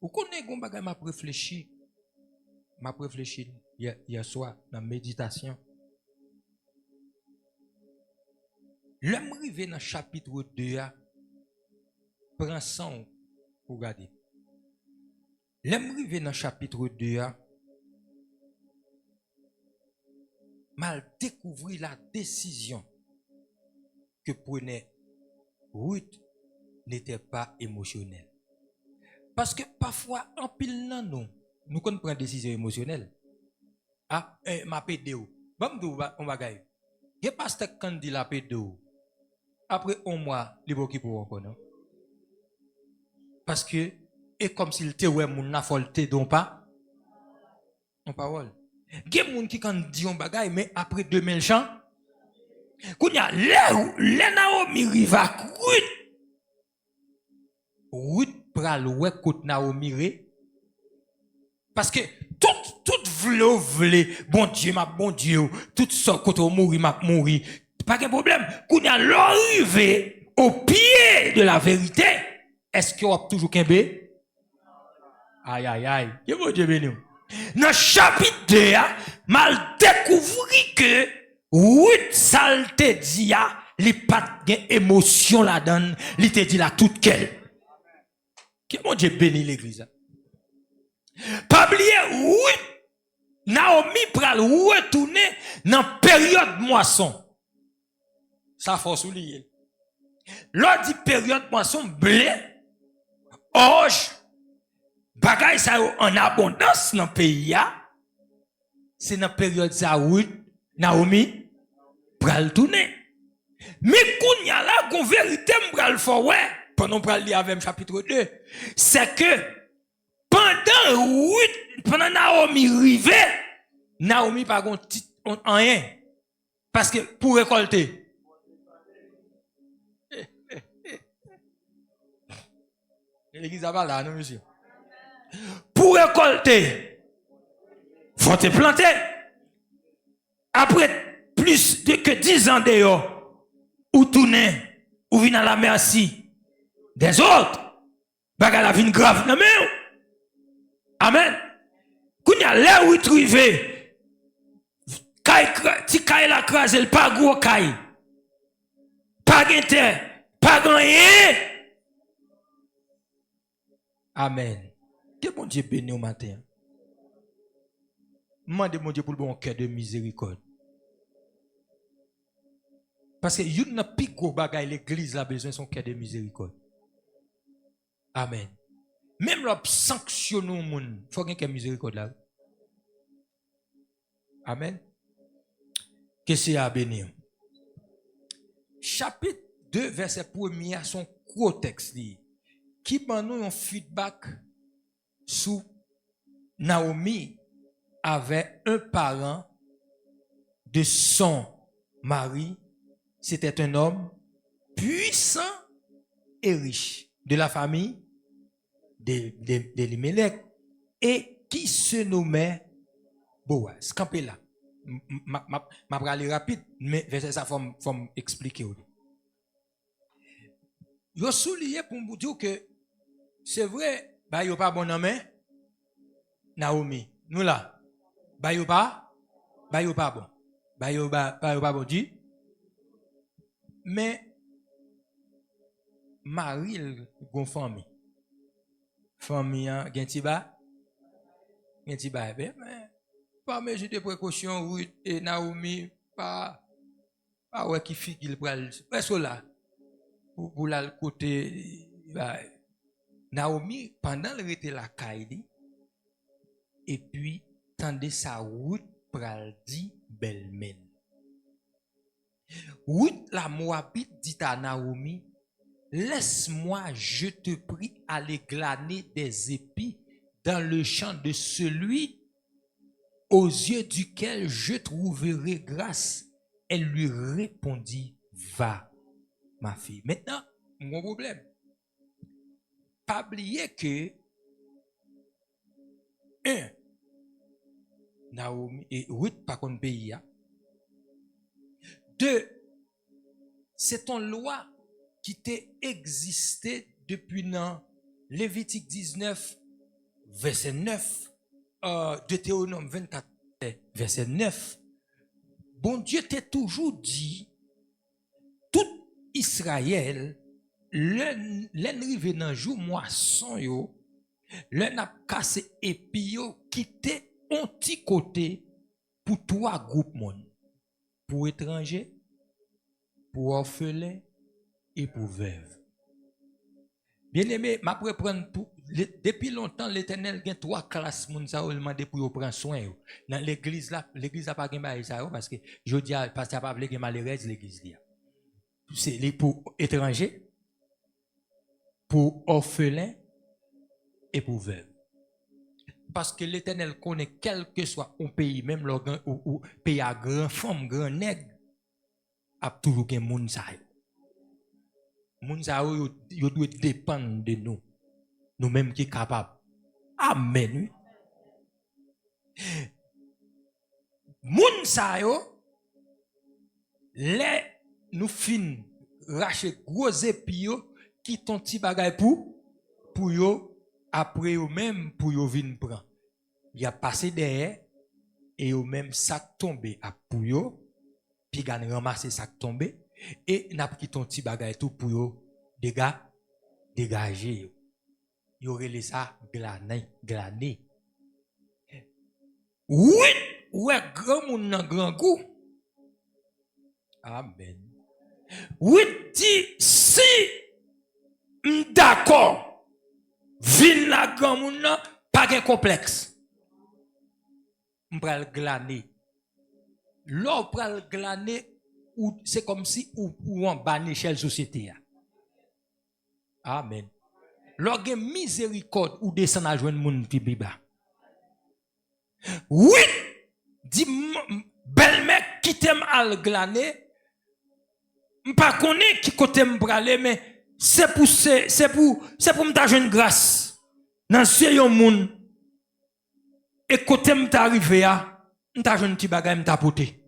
Vous connaissez qu'on bagay m'a réfléchi hier soir dans la méditation. L'homme arrivé dans le chapitre 2, prend son pour regarder. L'homme arrivé dans le chapitre 2, mal découvrir la décision que prenait Ruth n'était pas émotionnelle. Parce que parfois, en pile nan nous qu'on prend décision émotionnelle. Ah, ma pédéo. Bon, on va gagner. Il pas ce qu'on dit la pédéo. Après un mois, il faut qu'il pour encore, non? Parce que, et comme s'il te ouais, moun na folte donc pas, en parole. Il y a des gens qui quand dit un bagay, mais après 2000 chants, quand il y a les Naomi riva Ruth pral ouais kote Naomi re, parce que tout vle, bon Dieu, tout ça côté mourir m'a mourir, pas de problème. Quand il y a l'arrivée au pied de la vérité, est-ce qu'il y a toujours qu'un bé? Aïe, que bon Dieu béni. Dans chapitre 2, mal découvrir que Ruth salte dit li pas de émotion la donne, li te dit la toute quelle. Que mon Dieu béni l'église. Pas oublier Ruth Naomi pral retourner dans période moisson. Ça faut souligner. Lors dit période moisson blé, orge, bagay ça en abondance dans le pays, c'est dans la période ça où Naomi pral tourner. Mais qu'on y a là, qu'on vérité m'pral fort, ouais, pendant pral lire avec chapitre 2, c'est que pendant Naomi rivé, Naomi pas gon rien. Parce que pour récolter. L'église a pas là, non, monsieur. Pour récolter, faut te planter. Après plus de que 10 ans dehors, ou tourner, ou venir à la merci des autres, bagarre la vie grave, non mais. Amen. Quand il y a l'air où il trouve, si Kaï la crase, il pas gros Kaï. Pas de pas rien. Amen. Que bon Dieu béni au matin. Demandez mon Dieu pour le bon cœur de miséricorde. Parce que il n'a plus gros bagaille, l'église a besoin de son cœur de miséricorde. Amen. Même l'op sanctionne au monde, il faut qu'il y ait miséricorde là. Amen. Que c'est à bénir. Chapitre 2, verset 1er, son gros texte qui m'a nous un feedback sur Naomi avait un parent de son mari. C'était un homme puissant et riche de la famille d'Elimelech et qui se nommait Boaz. Campez là. Je vais aller rapide, mais verset ça, faut expliquer. Je souligne pour vous dire que c'est vrai, bah yo pas bon nom Naomi. Nous là, bah yo pas bon. Bah yo pas bon dit. Mais Marie gon famille. Famille gen ti ba mais par mesure de précaution Ruth et Naomi pas ouais qui figure pral presque là pour la côté Naomi pendant le était la caille et puis tandis sa Ruth pral dit belle-mère. Ruth la Moabite dit à Naomi, laisse-moi, je te prie, aller glaner des épis dans le champ de celui aux yeux duquel je trouverai grâce. Elle lui répondit, va, ma fille. Maintenant, mon problème, pas oublier que Naomi et Ruth par contre pays. Deux, c'est une loi qui t'est existé depuis Lévitique 19, verset 9, Deutéronome 24, verset 9. Bon Dieu t'a toujours dit, tout Israël, l'enrivé dans jour moisson yo, l'en a cassé épi yo, quitté un petit côté pour trois groupes monde. Pour étrangers, pour orphelins et pour veuves. Bien aimé, m'a prendre pour depuis longtemps l'Éternel gagne trois classes moun sa ou demandé pour prendre soin yo. Dans l'église là, l'église a pas gagne bail ça parce que je dis pasteur pas veut malheureuse l'église là. C'est pour étrangers, pour orphelins et pour veuves. Parce que l'Éternel connaît quel que soit un pays, même ou pays à grand femme, grand nègre, a toujours gen moun sa yo. Moun sa yo doit dépendre de nous. Nous mêmes qui capables. Amen. Moun sa yo, les nous fin racher gros épi yo qui ton petit bagay pour yo après yo même pour yo vinn prend. Il a passé derrière et yo même sac tombé à pour yo puis gagne ramasser sac tombé et n'a pris ton petit bagay tout pour yo dégager yo relé ça glaner. Oui, ouais grand moun nan grand goût. Amen. Oui, dit si d'accord, vin la grand moun nan pas de complexe. M'pral glaner. L'on pral glaner ou c'est comme si ou en bas l'échelle société. Amen. L'on gen miséricorde ou descend à joindre moun pi biba. Oui, dit belle mec qui t'aime al glaner, pas connaît qui côté m'braler mais c'est pour m'ta jeune grâce. Dans ce yon moun et côté m'ta arrivé a, m'ta jeune petit bagay m'ta porté.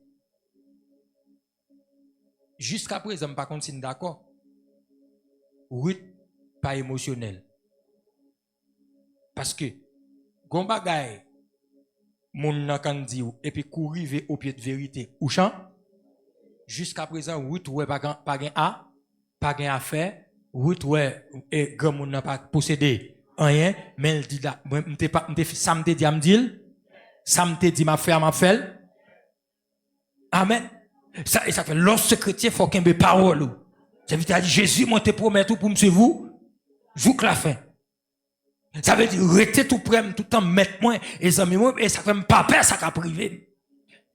Jusqu'à présent pas contre d'accord. Oui, pas émotionnel. Parce que gon bagay moun nan kan di ou et puis courive au pied de vérité ou chan jusqu'à présent oui ouais pas gen a pas gen affaire oui ouais et grand moun n'a pas possédé rien mais il dit là m'te pas ça m'te dit amdil ça m'te dit m'a fait amen ça et ça fait lorsque chrétien faut qu'il ait parole ça veut dire Jésus moi te promet tout pour me suivre vous que la fin. Ça veut dire, rester tout près, tout le temps, mettre moi, et ça et ça fait pas peur, ça qu'a privé.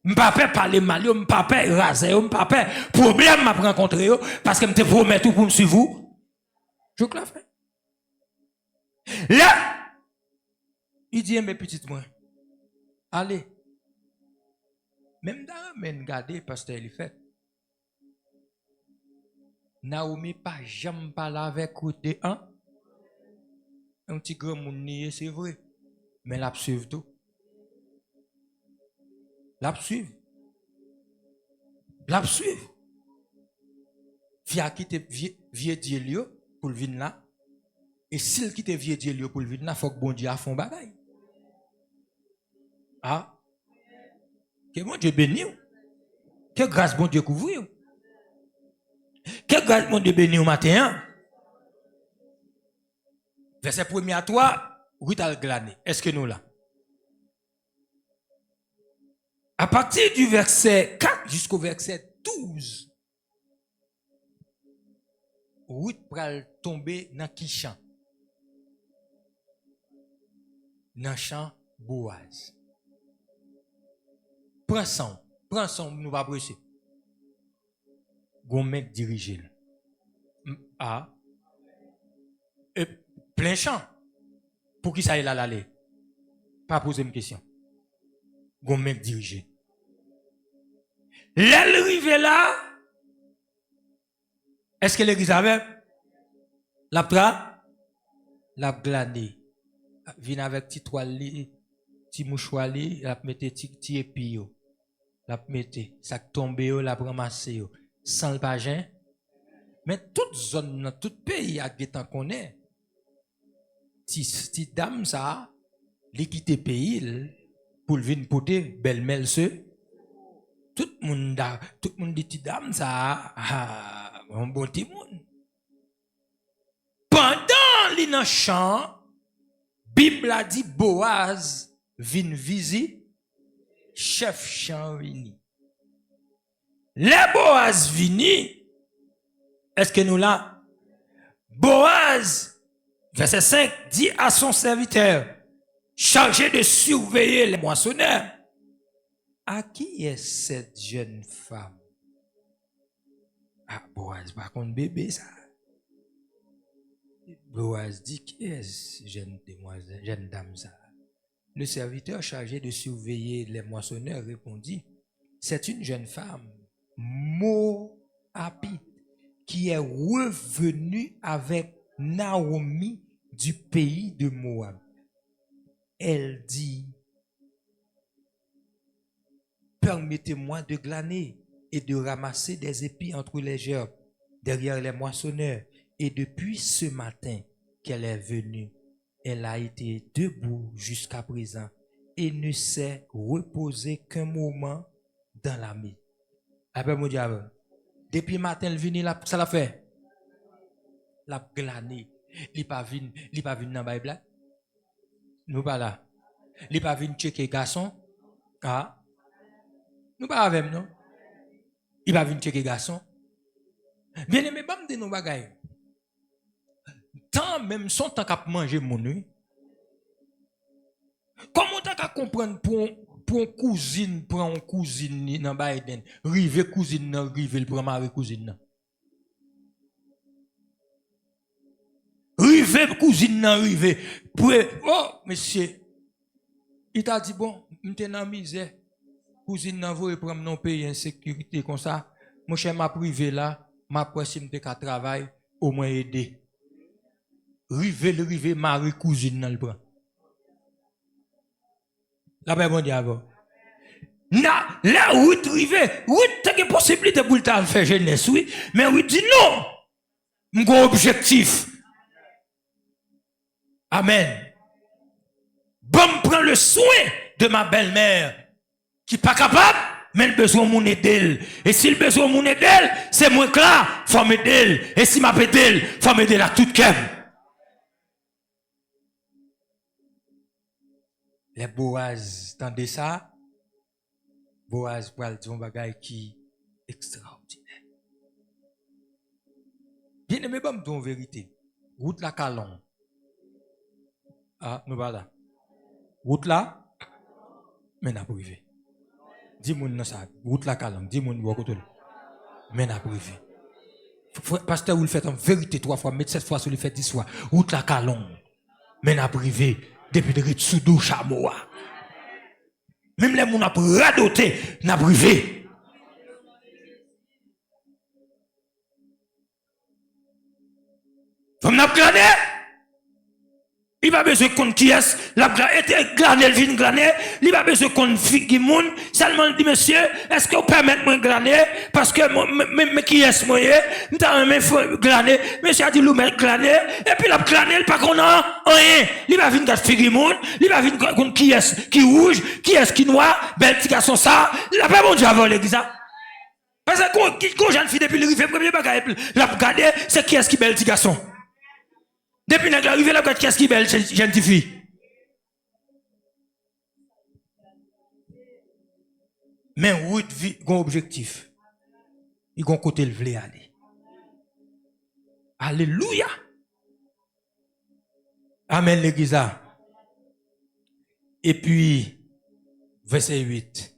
M'pas peur parler mal, m'pas peur raser, m'pas peur problème m'a rencontré, parce que m'te promet tout pour me suivre vous. Je que la fait. Là, il dit, mes petites moi, allez. Même dans, mais regardez, pasteur, il fait. Naomi pas jamais parler avec côté un. Un petit grand monde c'est vrai. Mais la suivre tout. La suivre. La suivre. Fia qui te vieux Dieu pour le venir là. Et s'il qui te vieux Dieu pour le venir là, faut que bon Dieu a fond bagaille. Ah. Que bon Dieu béni. Que grâce bon Dieu couvre. Que grâce bon Dieu béni au matin. Verset 1er à 3, Ruth al glané. Est-ce que nous là? À partir du verset 4 jusqu'au verset 12, Ruth pral tomber dans qui champ? Dans champ Boaz. Prends son, nous va presser. Gon mec dirige. Ah. Et plein champ. Pour qui ça est là l'aller? Pas poser une question. Gon mec dirigé. L'arrivée là, est-ce que l'église avait la glané? Vient avec petit toile, petit mouchoir, la mette petit épi, la mette ça tombe, la ramasse, sans le pagin. Mais toute zone, tout pays a des temps qu'on est. Si dame ça, li quitte pays pour venir porter belle mel ce. Tout le monde dit ti dame ça, un bon petit monde. Pendant li nan champ, Bible a dit Boaz vin visite chef champ vini. Le Boaz vini, est-ce que nous là? Boaz verset 5 dit à son serviteur, chargé de surveiller les moissonneurs, à qui est cette jeune femme? Ah, Boaz, par contre, bébé, ça. Boaz dit, qui est cette jeune demoiselle, jeune dame, ça? Le serviteur chargé de surveiller les moissonneurs répondit, c'est une jeune femme, Moabite, qui est revenue avec Naomi du pays de Moab. Elle dit, permettez-moi de glaner et de ramasser des épis entre les gerbes derrière les moissonneurs. Et depuis ce matin qu'elle est venue, elle a été debout jusqu'à présent et ne s'est reposée qu'un moment dans la nuit. Après mon diable, depuis matin elle vient là, ça l'a fait. La glaner. Il pas vinn dans la Bible. Nous pas là. Il pas vinn checker garçon. Ah. Nous pas avec non. Il pas vinn checker garçon. Bien aimé, bam de nous bagay. Tant même son temps qu'à manger mon nuit. Comment t'as qu'à comprendre pour une cousine prend une cousine dans Biden, rive cousine dans rive le prend mari cousine. Rive cousine nan rive. Oh, monsieur. Il t'a dit, bon, m'te nan misère. cousine nan voye prendre non pays insécurité comme ça. Mon cher m'a privé là, m'a pressé m'te ka travail au moins aider. Rive mari cousine nan le prend. La paix bon diable. Na, la route rive, route t'as une possibilité pour le faire jeunesse oui, mais oui dit non. Mon objectif. Amen. Bon prend le soin de ma belle-mère qui pas capable mais le besoin mon aider. Et si le besoin mon aider, c'est moi que là, faut m'aider. Et si m'a pédé, faut m'aider à tout cœur. Les Boaz, tendez ça. Boaz pour dire un bagage qui extraordinaire. Bien aimé, bon, en vérité. Route la calon. Ah, nous voilà. Route là, mais n'a privé. Dis-moi non ça. Route la calon. Dis-moi où côté. Mais n'a privé. Pasteur, vous le faites en vérité 3 fois, mais 7 fois, vous le faites 10 fois. Route la calon. Mais n'a privé. Depuis de Ritsoudou Chamoa. Même les gens qui radoté, n'a privé. Comme n'a glané, il va besoin qu'on qui est, la glané, vient glaner, il va besoin qu'on figue moun, seulement dit monsieur, est-ce que vous permettez moi glaner, parce que mais qui est moi, m'ta même glaner, monsieur a dit mettre glaner, et puis la glaner, pas qu'on a rien, il va venir figue moun, il va venir qu'on qui est, qui rouge, qui est qui noir, bel petit garçon ça, la pas bon Dieu avant l'église. Parce que quand jeune fille depuis le rive, premier bagage, la regarder, c'est qui est qui bel petit garçon. Depuis que l'arrivée là, qu'est-ce qui est belle, jeune fille? Mais route vie, un objectif. Il a un côté le voulait aller. Alléluia. Amen l'église. Et puis, verset 8.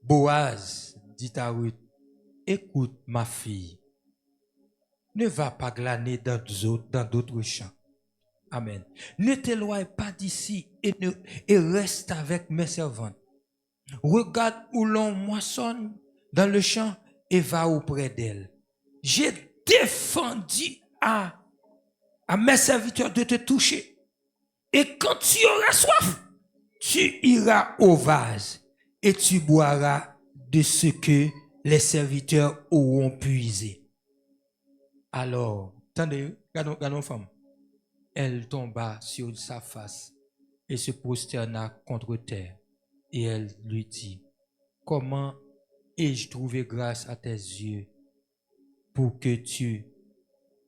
Boaz dit à Ruth, écoute ma fille. Ne va pas glaner dans d'autres champs. Amen. Ne t'éloigne pas d'ici et reste avec mes servantes. Regarde où l'on moissonne dans le champ et va auprès d'elle. J'ai défendu à mes serviteurs de te toucher. Et quand tu auras soif, tu iras au vase et tu boiras de ce que les serviteurs auront puisé. Alors, attendez, regardons femme. Elle tomba sur sa face et se prosterna contre terre. Et elle lui dit, comment ai-je trouvé grâce à tes yeux pour que tu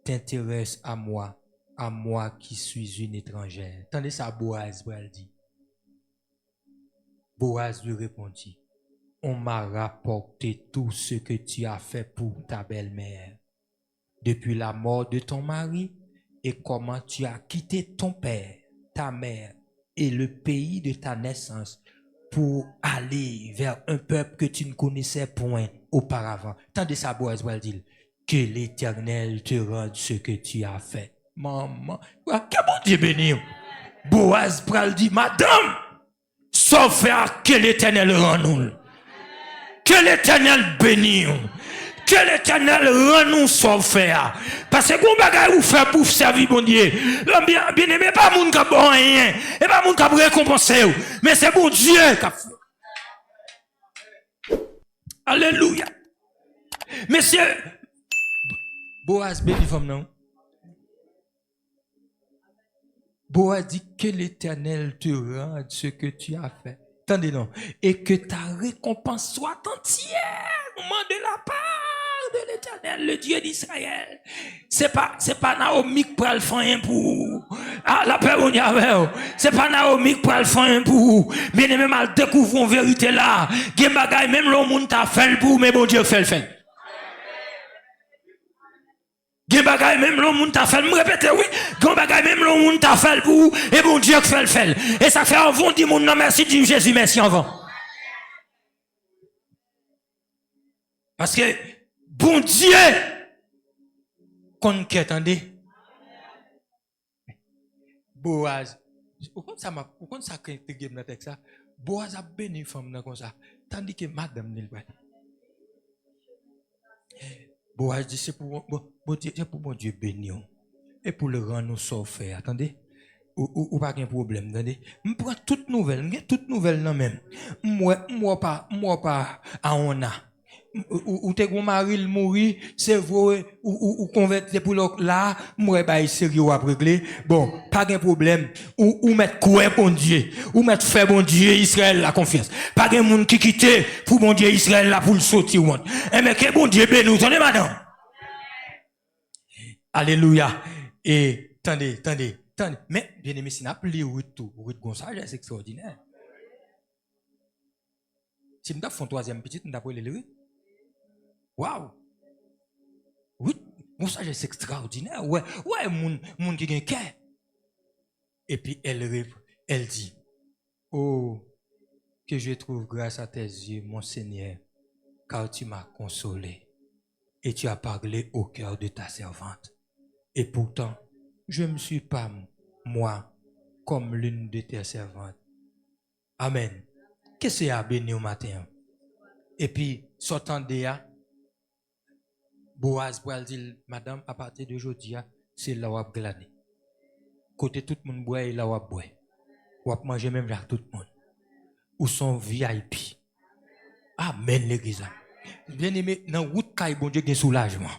t'intéresses à moi qui suis une étrangère? Attendez ça, Boaz, elle dit. Boaz lui répondit, on m'a rapporté tout ce que tu as fait pour ta belle-mère. Depuis la mort de ton mari et comment tu as quitté ton père, ta mère et le pays de ta naissance pour aller vers un peuple que tu ne connaissais point auparavant. Tandis ça, Boaz va dire, que l'Éternel te rende ce que tu as fait. Maman, que bon Dieu béni. Boaz pral dit, madame, sauf faire que l'Éternel rende nous. Que l'Éternel bénisse. Que l'Éternel rend nous son faire. Parce que vous bagay ou faire pour servir bon Dieu. Bien aimé, pas moun qui a bon rien. Et pas moun qui a récompensé. Mais c'est bon Dieu qui a fait. Alléluia. Monsieur, Boaz béni femme non. Boaz dit que l'Éternel te rende ce que tu as fait. Attendez non. Et que ta récompense soit entièrement de la part de l'Éternel, le Dieu d'Israël. C'est pas Naomi qui prend le fin pour. Ah, la paix on y avait. C'est pas Naomi qui prend le fin pour. Bien aimé mal découvrir une vérité là. Gen bagay même le monde t'a fait pour, mais bon Dieu fait le fait. Gen bagay même le monde t'a fait, me répéter oui. Gen bagay même le monde t'a fait pour, et bon Dieu fait le fait. Et ça fait avant dire mon nom merci dit Jésus merci avant. Parce que bon Dieu, qu'on attendez. Boaz, pourquoi ça intégré dans le texte ça? Boaz a béni femme comme ça. Tandis que madame n'est pas. Boaz dit c'est pour mon Dieu bénir. Et pour le rendre nous sauver. Attendez. Ou pas de problème, attendez. Je prends toute nouvelle non même. Moi pas à on a. Ou te gon mari le mourir, c'est vrai ou convertir pour là, moi ba sérieux à régler. Bon, pas de problème. Ou mettre quoi bon Dieu, ou mettre faire bon Dieu Israël la confiance. Pas de monde qui quitte pour bon Dieu Israël là pour le sortir. Et mais que bon Dieu bénisse, attendez madame. Alléluia. Et attendez. Mais, bien aimé, si n'a plus tout, Gonçalves, c'est extraordinaire. Si nous avons fait troisième petite, nous avons le waouh! Oui, Gonçalves, c'est extraordinaire. Ouais, moun qui gagne cœur. Et puis, elle dit, oh, que je trouve grâce à tes yeux, mon Seigneur, car tu m'as consolé et tu as parlé au cœur de ta servante. Et pourtant, je ne me suis pas, moi, comme l'une de tes servantes. Amen. Qu'est-ce qu'il y a béni au matin? Et puis, sortant de là, Boaz pour dire, madame, à partir d'aujourd'hui, c'est là où on glaner. Côté tout le monde boit et là où on boit. Ou on manger même avec tout le monde. Ou son VIP. Amen, l'église. Bien aimé, dans la route, bon Dieu, il y a soulagement.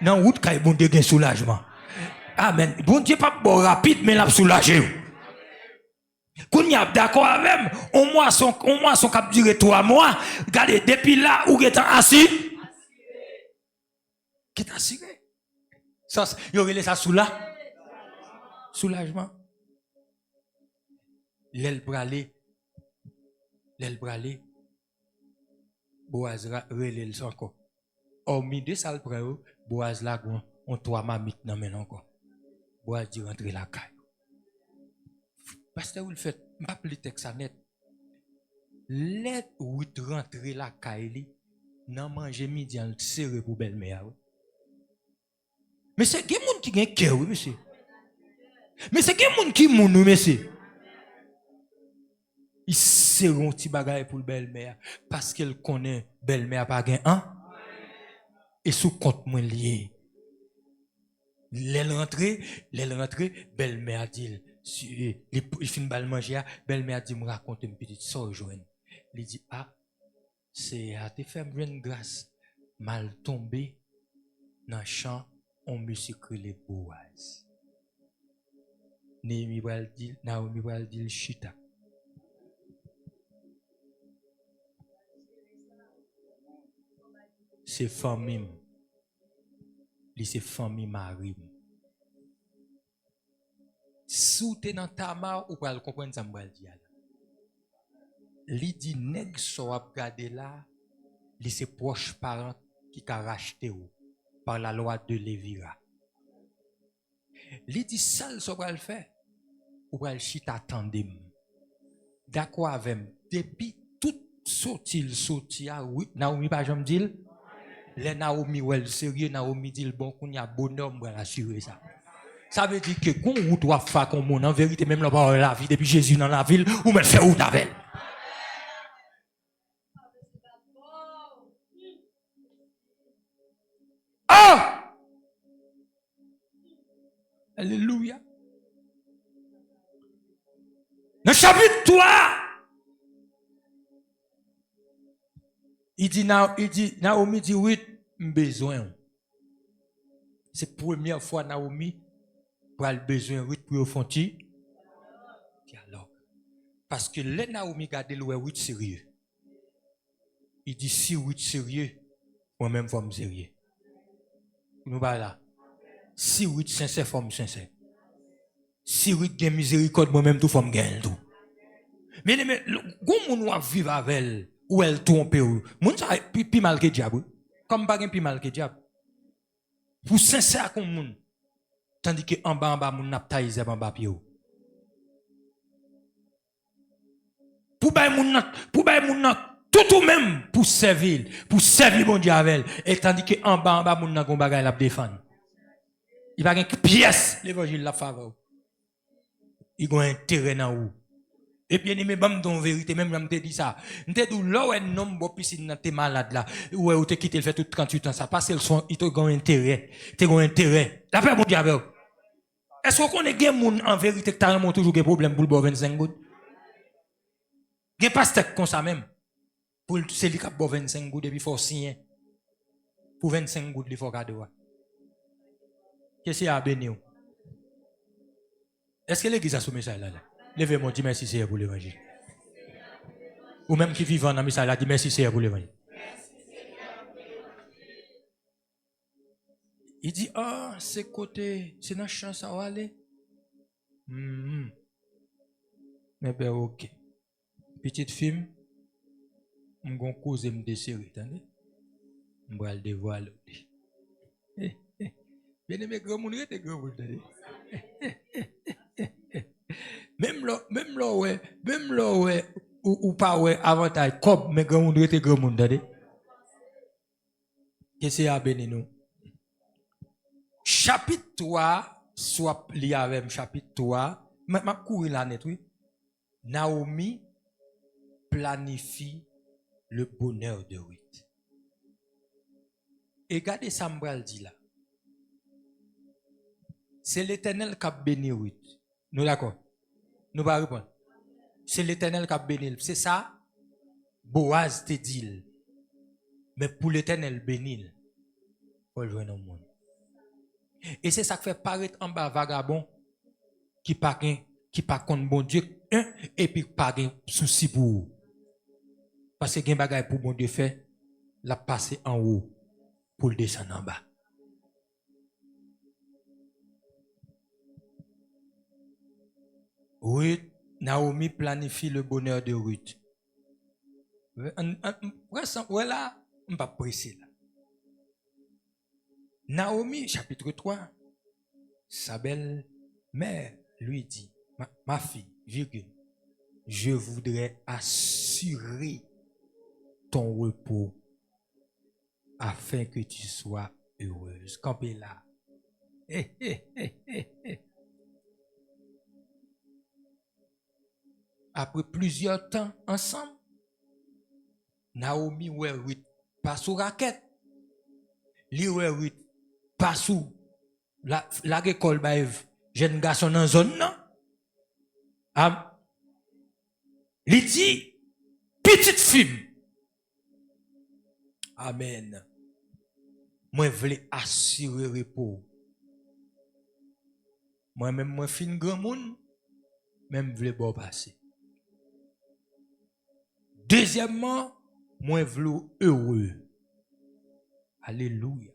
Dans la route, bon Dieu, il y a soulagement. Amen. Bon Dieu, pas bon rapide, mais l'a soulagé. Quand y a d'accord avec, au moins son cap duré 3 mois. Regardez, depuis là, où est assis? Qui est assis? Ça, il aurait laissé ça soulagement. L'aile bralé. Boaz relève le encore. Hormis de ça, Boaz là, on 3 mamites dans men encore. Boaz dit rentrer la caille. Pasteur, vous le faites, je ne vais pas le texte net. Let ou rentrer la caille, non manger midi en serré pour belle-mère. Mais c'est des gens qui ont cœur, monsieur. Mais c'est des gens qui ont monsieur. Ils serront petit bagaille pour belle-mère parce qu'elle connaît belle-mère pas gain hein. Et sous compte moins lié. L'elle rentrée, belle-mère dit il fin bal manger, belle-mère dit me raconte une petite soeur joine. Il dit c'est à te faire une grâce mal tombé dans champ on monsieur les Boaz. Naomi va dire chita. C'est famille. C'est famille Marie. Si tu es dans ta main, ou pas comprendre ça, je dire. Li dit, nèg so ap gade là, li c'est proche parent qui a racheté ou par la loi de Lévira. Li dit, seul so va le faire, ou va le chita tandem. D'accord avec depuis tout sorti, oui, Naomi pas jamais dit. Les Naomi ou sérieux Naomi dit bon qu'on y a bonhomme pour assurer ça. Ça veut dire que quand on doit faire comme mon en vérité même là bas la vie depuis Jésus dans la ville ou me fait où d'avec. Ah! Alléluia. Dans chapitre 3 il dit Naomi dit oui, besoin. C'est la première fois Naomi pour le besoin oui pour faire dialogue. Parce que les Naomi garde le oui sérieux. Il dit si oui sérieux, moi-même forme sérieux. Nous va là. Si oui sincère forme sincère. Si oui gain miséricorde moi-même tout forme gain tout. Mais comment on va vivre avec elle? Ou elle trompe ou moun sa pi mal que diable comme pas pi mal que diable pour sincère comme moun tandis que en bas moun n'a taïse en bas pied pour bay moun tout même pour servir bon Dieu avec elle et tandis que en bas moun n'a gon bagay la défendre il pas une pièce l'évangile la faveur il a intérêt dans ou Et bien aimé, bam ton vérité, même je me dit ça. Je te dis, là où un homme bon piscine t'es malade là, ou t'es quitté le fait tout 38 ans, ça passe le son, il te gagne intérêt. T'es gagne intérêt. La paix, mon diable. Est-ce qu'on est gen moun en vérité que t'as toujours des problèmes pour le bon 25 gouttes? Gen pas steak comme ça même. Pour celui qui a bon 25 gouttes, il faut signer. Pour 25 gouttes, il faut cadeau. Qu'est-ce qu'il y a à bénir? Est-ce que l'église a ce message là? Levez-moi, dis merci Seigneur pour l'évangile. Ou même qui vivent dans le message là, dis merci Seigneur pour l'évangile. Il dit, ah, c'est côté, c'est dans chance à aller. Mais ben ok. Petite fille, je vais causer me desserrer, attendez. Je vais le dévoiler. Bien aimé, grand monde, c'est grand monde, attendez. Même là, ouais, ou pas, ouais, avantage, comme, mais grand monde, c'est grand monde, attendez. Qu'est-ce qu'il y a béni nous? Chapitre 3, soit lié avec chapitre 3, ma courir la net, oui. Naomi planifie le bonheur de Ruth. Et regardez ça, m'bral dit là. C'est l'Éternel qui a béni Ruth. Nous d'accord? Nous pas répondre. C'est l'Éternel qui a béni. C'est ça, Boaz te dit. Mais pour l'Éternel bénir, faut le jouer dans le monde. Et c'est ça qui fait paraître en bas vagabond qui pas contre bon Dieu et puis pas de souci pour vous. Parce que gen bagay pour bon Dieu fait, la passer en haut pour le descendre en bas. Ruth, Naomi planifie le bonheur de Ruth. Voilà, on va presser là. Naomi, chapitre 3, sa belle-mère lui dit, ma fille, virgule, je voudrais assurer ton repos afin que tu sois heureuse. Campez là. Après plusieurs temps ensemble, Naomi ouais Ruth pas sous raquette. Li ouais Ruth pas sous la école baïve jeune garçon dans zone non. Li dit petite fille. Amen. Moi voulais assurer repos. Moi même moi fin grand monde même voulais bon passer. Deuxièmement, moi voulais heureux. Alléluia.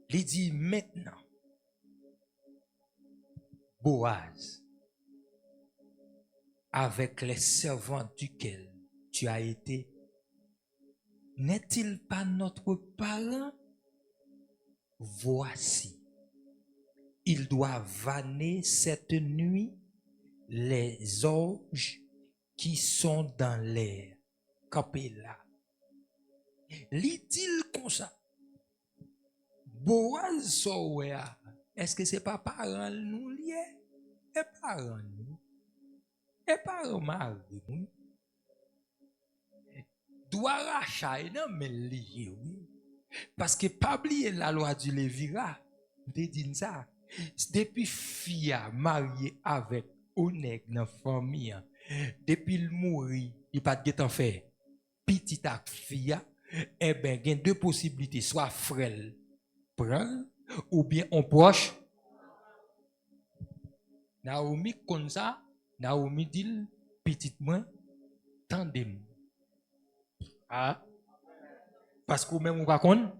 Il dit maintenant, Boaz, avec les servants duquel tu as été, n'est-il pas notre parent? Voici, il doit vanner cette nuit les orges qui sont dans l'air. Campez là. Lit-il comme ça? Boaz soya. Est-ce que c'est pas parent nous lié? Et parent nous? Et parent mari nous? Doit rachater non mais lié oui. Parce que pas oublier la loi du Lévira. De dire ça. Depuis fille mariée avec honnête dans famille. Depuis le mourir, il pas de temps fait. Petit à fille, eh ben, il y a deux possibilités, soit frère prend ou bien on proche. Naomi comme ça, Naomi dit petit moi tandem. Ah parce que même ou pas connaît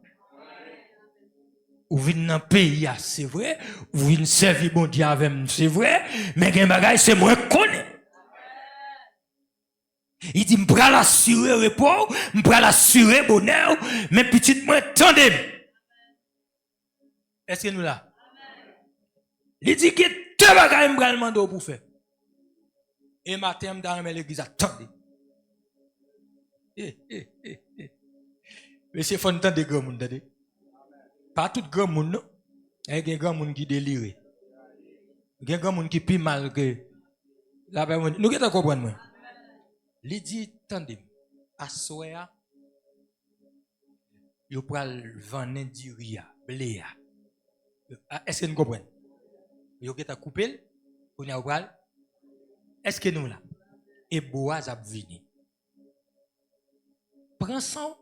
ou vinn dans pays c'est vrai, ou vinn servir bon Dieu avec c'est vrai, mais gen bagay c'est moi connaît. Il dit, je vais l'assurer repos, je vais l'assurer bonheur, mais petit moi, tendez. Est-ce que nous là? Il dit que deux bagages je vais demander pour faire. Et matin, je vais l'église, attendez. Mais c'est fun de grand monde, attendez. Pas tout grand monde, non? Il y a grand monde qui délire. Il y a grand monde qui pis mal que La paix, nous qui comprendre moi. Il dit, attendez, à soya, il pral vendre du riz, blé. Est-ce que nous comprenons? Il a coupé, on a pral. Est-ce que nous là? Et Boaz a venu. Prends ça,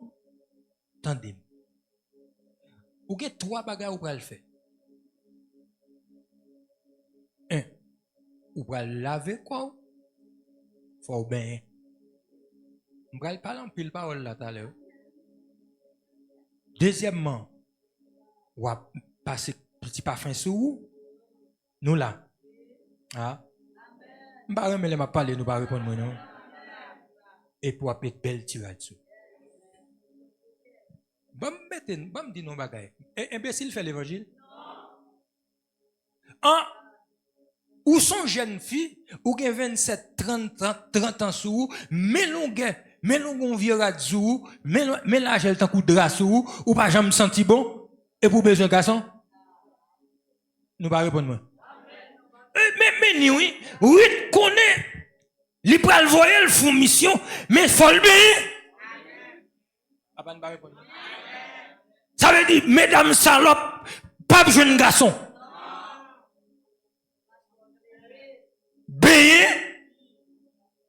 attendez. Ou avez trois bagages pour le faire. Un, ou pour laver quoi? Faut bien. On va parler en pile parole là tout à l'heure. Deuxièmement, ou va passer petit parfum sur vous. Nous là. Ah. Je ne vais pas parler, nous ne pas répondre non. Et pour appeler belle tirade sur. Bon me dire non bagaille. Imbécile fait l'évangile. Ah. Ou son jeune fille, ou gen 27, 30 ans sous, mais l'on vieux sous, mais là j'ai le temps coup de drap sous, ou pas jamais senti bon, et pour besoin garçon, nous pas répondre moi. Mais oui, connaît, li pral voyer le fond mission, mais faut le bien. Ah pas répondre. Ça veut dire, mesdames salopes, pas jeune garçon. Baigner,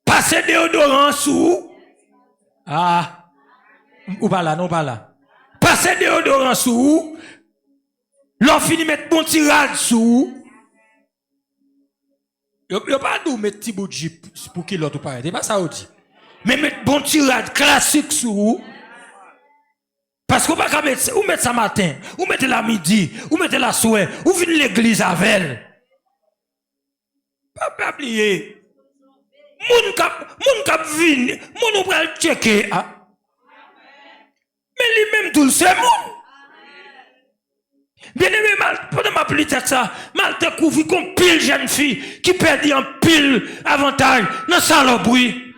passer déodorant sous. Ah, ou pas là, non pas là. Passer déodorant sous. L'on finit mettre bon tirade sous. Yo pas d'où mettre petit bout de jeep pour qu'il l'autre pareil. C'est pas ça ou dit. Mais mettre bon tirade classique sous. Parce qu'on va pas mettre, ou mettre ça matin, ou mettre la midi, ou mettre la soirée, ou venir l'église avec elle. Pas oublier. Moun kap vin, moun ou pral checker. Ah. Mais lui-même tout c'est moun. Bien aimé, pendant ma politique ça, mal découvert qu'on pile jeune fille qui perd en pile avantage dans saloperie.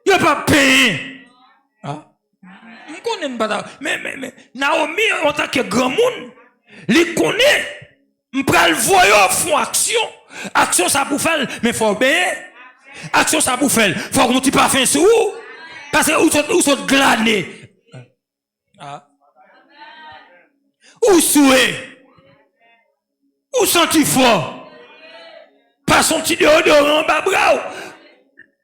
Il pas payé. Ah. On connaît pas mais Naomi en tant que grand monde, il connaît. M'pral voyo font action. Action ça pour faire, mais faut bien. Action ça pour faire. Faut que nous t'y pas fin sur où. Parce que où sont glané. Ah. Où souhait. Où senti fort. Pas son petit déodorant, babrao.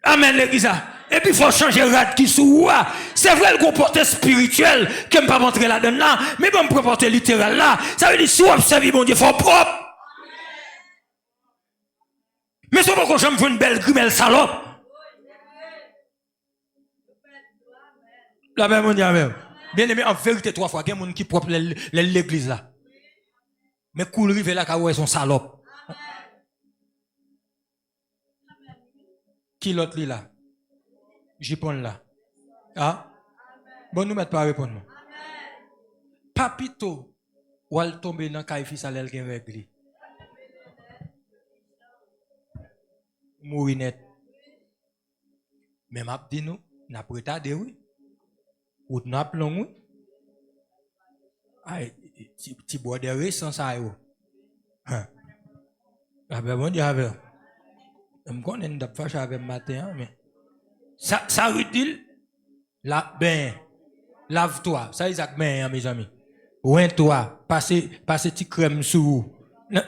Amen l'église. Et puis il faut changer rad qui sous. C'est vrai le comportement spirituel que je pas montrer là-dedans là, mais bon me comporter littéral là. Ça veut dire si vous observez mon Dieu, faut propre. Mais c'est pourquoi j'aime une belle grimelle salope. La même monde même. Bien aimé en vérité 3 fois, il y a des gens qui propre l'église là. Mais cool rive là quand son salope. Qui l'autre là? Jipon là. Ah? Bon, nous mettons pas à répondre. Papito, ou elle tombe dans le caïfis à l'elle qui est réglé. Mourinette. Mais m'a dit nous, n'a pas retardé oui. Ou n'a pas long oui. Aïe, ti bois de riz sans ça yo. Ah ben bon Dieu avec. Je connais une date fâche avec matin mais ça veut dire la ben lave-toi, ça Isaac ben mes amis. Ouin-toi, passez petit crème sous.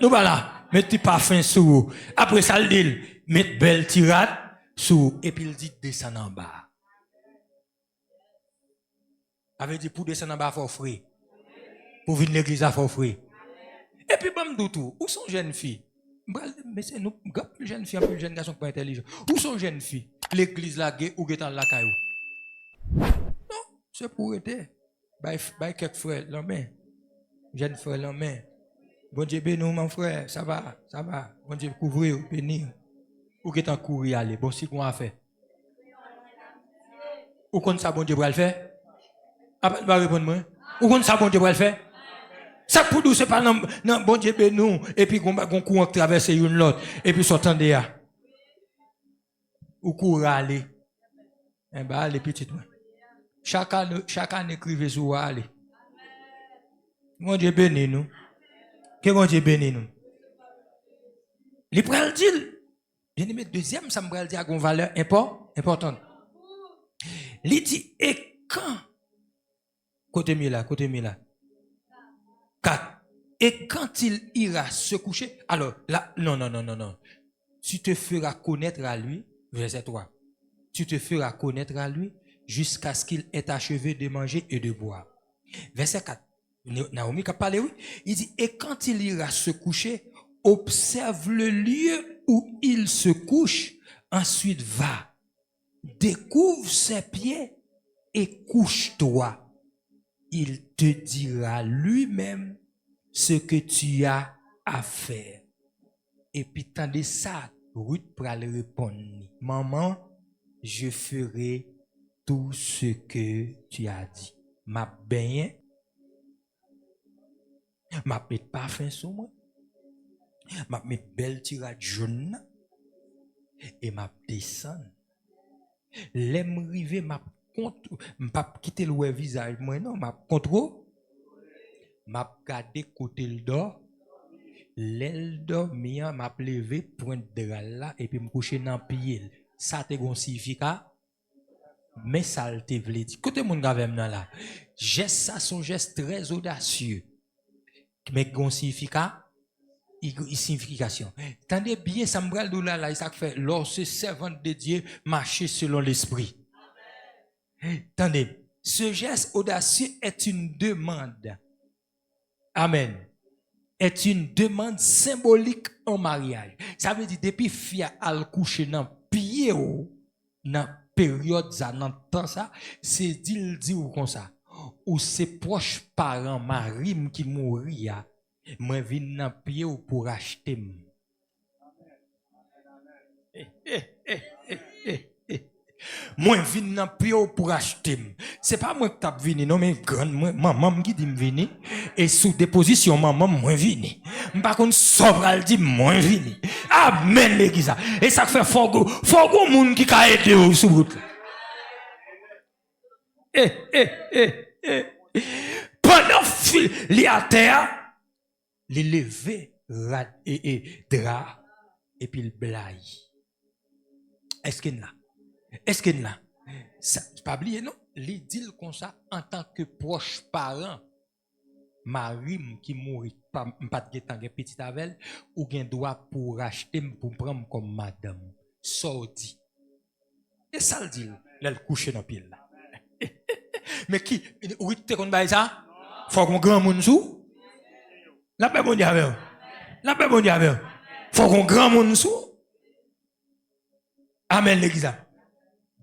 Nous voilà, mettez parfum sous. Après ça le dit, mettez belle tirade sous et puis il dit descend en bas. Avait dit pour descendre en bas faut frais. Pour venir l'église faut frais. Et puis bon tout, où sont jeunes filles? Mais c'est nous plus jeunes filles, plus jeunes garçons pas intelligents. Où sont jeunes filles? L'église là ou getan la caillou. Non, c'est pour aider. By quelques frères, la main. Jeune frère, la main. Bon Dieu bénis mon frère, ça va. Bon Dieu couvrir, bénir. Ou getan courir aller, bon si qu'on a fait. Ou qu'on ça bon Dieu va le faire? Après va répondre moi. Ou qu'on ça bon Dieu va le faire? Ça pour nous c'est pas non bon Dieu bénis et puis qu'on court traverser une l'autre et puis sortant de là. Ou courir aller. Eh ben allez petit moi. Chacun écrivait sur aller. Mon Dieu bénis nous. Que mon Dieu bénis nous. Il pral dire, bien aimé, deuxième, ça me pral dire à une valeur importante. Il dit, et quand, côté mieux là, 4. Et quand il ira se coucher, alors là, non. Tu te feras connaître à lui, verset 3. Tu te feras connaître à lui jusqu'à ce qu'il ait achevé de manger et de boire. Verset 4. Naomi qui a parlé, oui. Il dit, et quand il ira se coucher, observe le lieu où il se couche, ensuite va, découvre ses pieds et couche-toi. Il te dira lui-même ce que tu as à faire. Et puis, tandis ça, Ruth pourra le répondre, maman, je ferai tout ce que tu as dit. Ma baigné, ma met parfum sur moi, ma met belle tirade jaune, et ma descend. L'aime rive, ma contre, m'a quitter le visage, moi non, ma contrôle, m'a gardé côté le dos, l'aile dormir, m'a levé, pointe de là, et puis me coucher dans le pied. Ça te gon significat, mais ça te vle dit. Côté mon gars même là, geste ça, son geste très audacieux, mais gon significat, signification. Tendez bien, ça me bral là, ça fait, lorsque servant de Dieu marcher selon l'esprit. Attendez, ce geste audacieux est une demande. Amen. Est une demande symbolique en mariage. Ça veut dire, depuis fia al coucher dans pied dans période ça, dans temps ça, c'est dit ou comme ça. Ou ses proches parents, mari qui mourir, moi vinn dans pied pour acheter. Moi vinn dans pied pour acheter. C'est pas moi qui t'a vini non mais grande maman qui dit me vini et sous déposition maman moi vini. Par contre sobral dit moi vini. Amen l'église. Et ça fait fort monde qui ka aider sous route. Pendant li à terre, li lever et drap et puis le blaye. Est-ce qu'il là? Est-ce qu'il là? Ça, pas oublier non, li dit comme ça en tant que proche parent, mari qui mourit pas de temps petit avec ou gen droit pour acheter pour prendre comme madame. Sorti. Et ça le dit, elle couche dans pile là. Mais qui oui te kon bay ça? Faut qu'on grand monde sou. La paix bon diable. La paix bon diable. Faut qu'on grand monde sou. Amen l'église.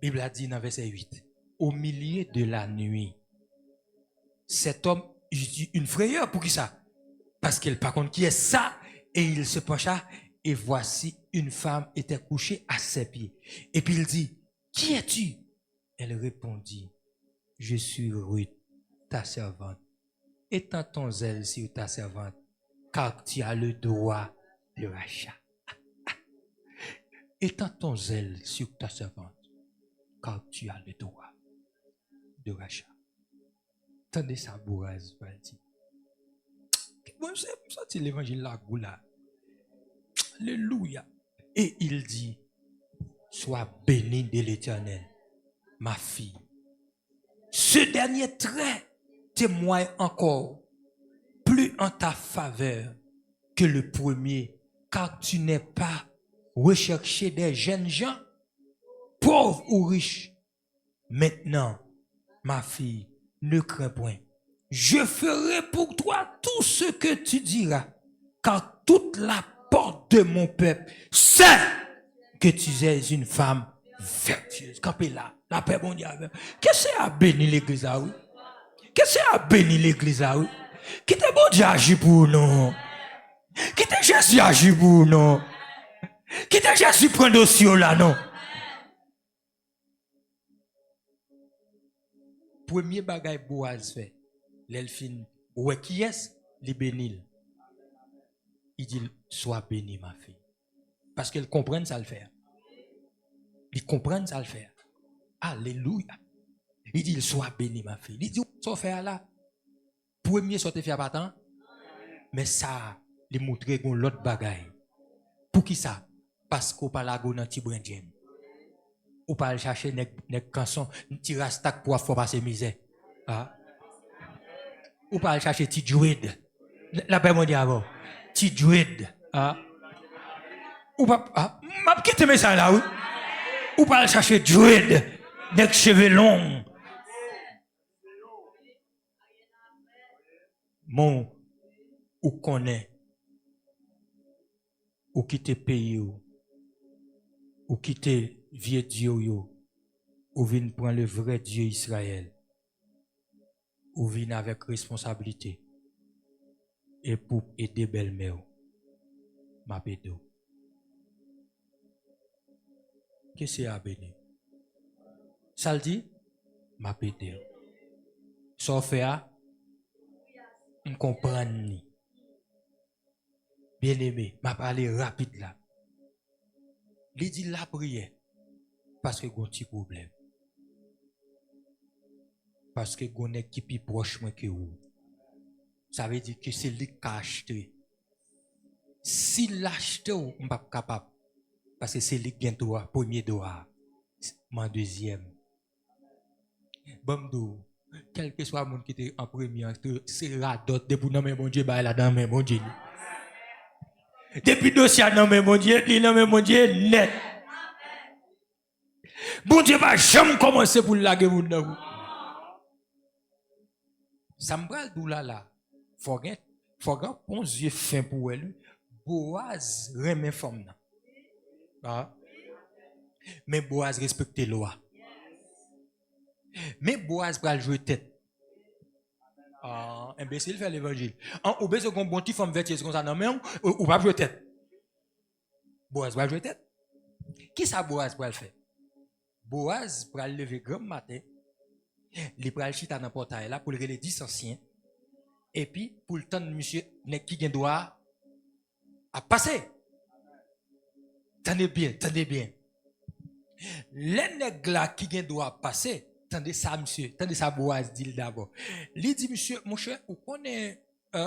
Bible a dit dans verset 8, au milieu de la nuit, cet homme eut une frayeur pour qui ça? Parce qu'il par contre qui est ça, et il se pencha, et voici une femme était couchée à ses pieds. Et puis il dit, qui es-tu? Elle répondit, je suis Ruth, ta servante. Étends ton zèle sur ta servante, car tu as le droit de rachat. Étends ton zèle sur ta servante, car tu as le droit de rachat. Tendez ça, Boaz, va dire. Bon, c'est l'évangile là, goula. Alléluia. Et il dit, sois béni de l'Éternel, ma fille. Ce dernier trait témoigne encore plus en ta faveur que le premier, car tu n'es pas recherché des jeunes gens, pauvres ou riches. Maintenant, ma fille, ne crains point. Je ferai pour toi tout ce que tu diras, car toute la porte de mon peuple sait que tu es une femme vertueuse. Campez là, la paix mondiale. Qu'est-ce que c'est à bénir l'église là, oui? Qu'est-ce que c'est à bénir l'église là, oui? Qui te bon Dieu agit pour nous? Qui te Jésus agit pour nous? Qui te Jésus prend dossier là, non? Premier bagay Boaz fait, l'elfine, ouais qui est, li bénil. Il dit, sois béni ma fille. Parce qu'elle comprenne ça le faire. Ils comprennent ça le faire. Alléluia. Il dit, sois béni ma fille. Il dit, ça faire là. Premier sorte faire pas tant. Mais ça, il montre qu'on l'autre bagay. Pour qui ça? Parce qu'on parle à go dans petit brindien. Ou pas chercher nek canson, petit rastak pour faire passer misère. Ah. Ou pas chercher petit druide. La paix mondiale avant. Petit druide. Ah. Ou pas m'a quitté mes ça là oui. Ou pas chercher druide, nek cheveux longs. Mon ou connaît ou quitter pays ou quitter vieux Dieu ou vient prendre le vrai Dieu Israël ou vient avec responsabilité et pour aider belle-mère ma pédo. Qu'est-ce que c'est à béni? Ça le dit? Ma pédo. Ça fait à on comprend ni. Bien aimé, m'a parlé rapide là. Il dit la prière parce que gon petit problème. Parce que gon est qui plus proche moi que vous. Ça veut dire que c'est lui qui a acheté. Si l'acheter on pas capable parce que c'est lui qui gagne droit premier droit, mon deuxième. Bamdou, quel que soit le monde qui était en premier, c'est la dot depuis non mais mon Dieu bah là dans mais mon Dieu. Depuis dossier non mais mon Dieu, li non mais mon Dieu net. Bon Dieu va jamais commencer pour laguer vous dans. Ça me parle d'où là. Faut bon Dieu fin pour elle. Boaz remet femme là. Ah. Mais Boaz respecte les lois. Mais Boaz va jouer tête. Ah, imbécile fait l'évangile. En obéissant qu'on bon petit femme vertueuse comme ça non même ou pas jouer tête. Boaz va jouer tête. Qui ça Boaz va le faire? Boaz va lever grand matin. Il va chita dans portail là pour le 10 anciens. Et puis pour le temps de monsieur qui gagne droit à passer. Tenez bien, tenez bien. Les nègres là qui gagne droit passer. Tendez ça, monsieur. Tendez ça, Boaz, dit d'abord. Il dit, monsieur, mon cher, où connaît,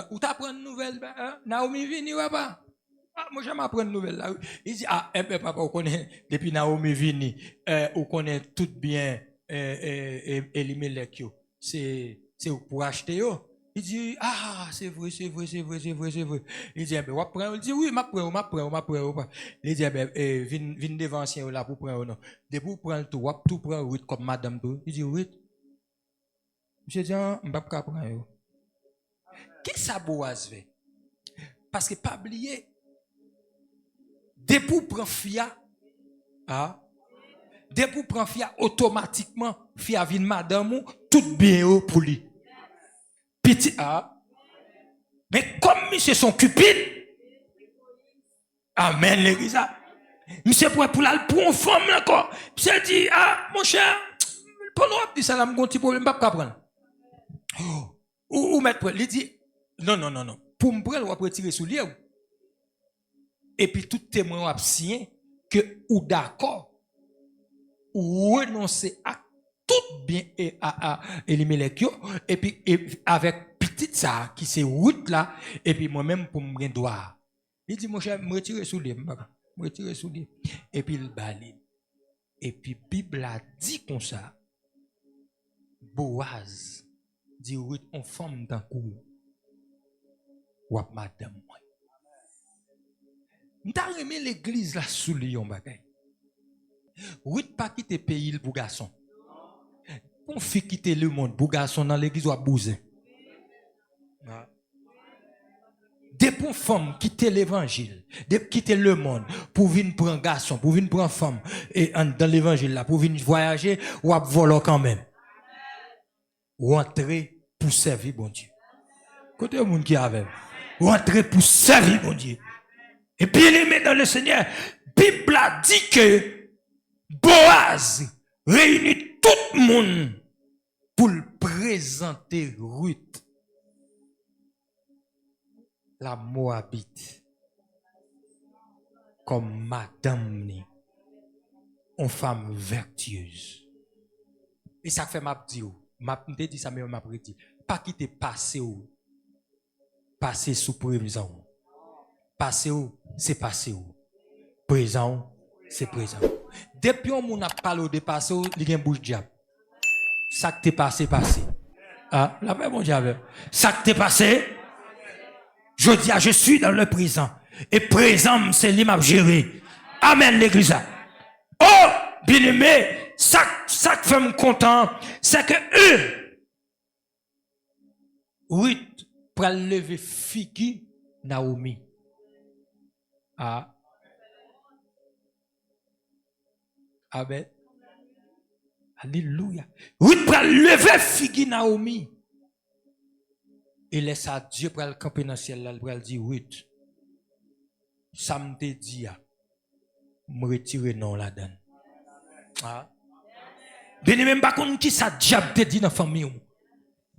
où t'apprends une nouvelle, Naomi vini, ou pas? Ah, moi, j'aime apprendre une nouvelle, là. Il dit, papa, où connaît, depuis Naomi vini, où connaît tout bien, Elimelech, c'est pour acheter, yo. Il dit, ah, c'est vrai. Il dit, on prend, il dit, oui, ma prend. Il dit, vin devant ancien là pour prendre, non. Depuis pour prendre tout prend route comme madame tout. Il dit, oui. Monsieur dit, on va pas prendre. Qui ça Boaz fait? Parce que pas oublier, depuis pour prendre fia, depuis pour prendre fia, automatiquement, fia vin madame ou, tout bien pour lui. Petit mais comme monsieur son cupide, amen l'église, monsieur pour la pour une femme encore, monsieur dit mon cher, pour nous dit ça là mon petit problème pas prendre. Ou mettre il dit non pour me prendre on va retirer sous lui et puis tout témoin va signer que ou d'accord ou renoncer à tout bien et à Elimelech et puis avec petite ça qui c'est route là et puis moi-même pour me droit. Il dit mon cher me retirer sous lui et puis il balé et puis Bible a dit comme ça Boaz dit oui on femme dans cou ou madame moi. M'ta remet l'église là sous lion bagay. Oui pas quitter pays pour garçon. On fait quitter le monde pour garçon dans l'église ou à bouser. Des pour femmes quitter l'évangile, de quitter le monde pour venir prendre garçon, pour venir prendre femme et dans l'évangile là pour venir voyager ou à voler quand même. Ou entrer pour servir bon Dieu. Côté le monde qui avait ou entrer pour servir bon Dieu. Et bien aimé dans le Seigneur, Bible a dit que Boaz réunit tout le monde pour le présenter Ruth, la Moabite, comme madame, une femme vertueuse. Et ça fait ma dit, m'a dit ça, mais m'a dit, pas quitter passer sous présent. Passer c'est passer. Présent, c'est présent. Depuis on a parlé de passé, il y a un bouche diable. Ça qui t'est passé, passé. Ah, la paix, mon diable. Ça qui t'est passé, je dis, je suis dans le présent. Et présent, c'est lui m'a géré. Amen, l'église. Oh, bien-aimé, ça qui fait me content, c'est que eux, Ruth, pour lever Figi, Naomi. Ah. Amen. Alléluia. Ruth pour lever Figi, Naomi. Et laisse à Dieu pour le camper dans le ciel, là, pour dire, Ruth, ça me dit, me retirer non là-dedans. Ah. Bien même pas contre qui ça diable te dit dans la famille.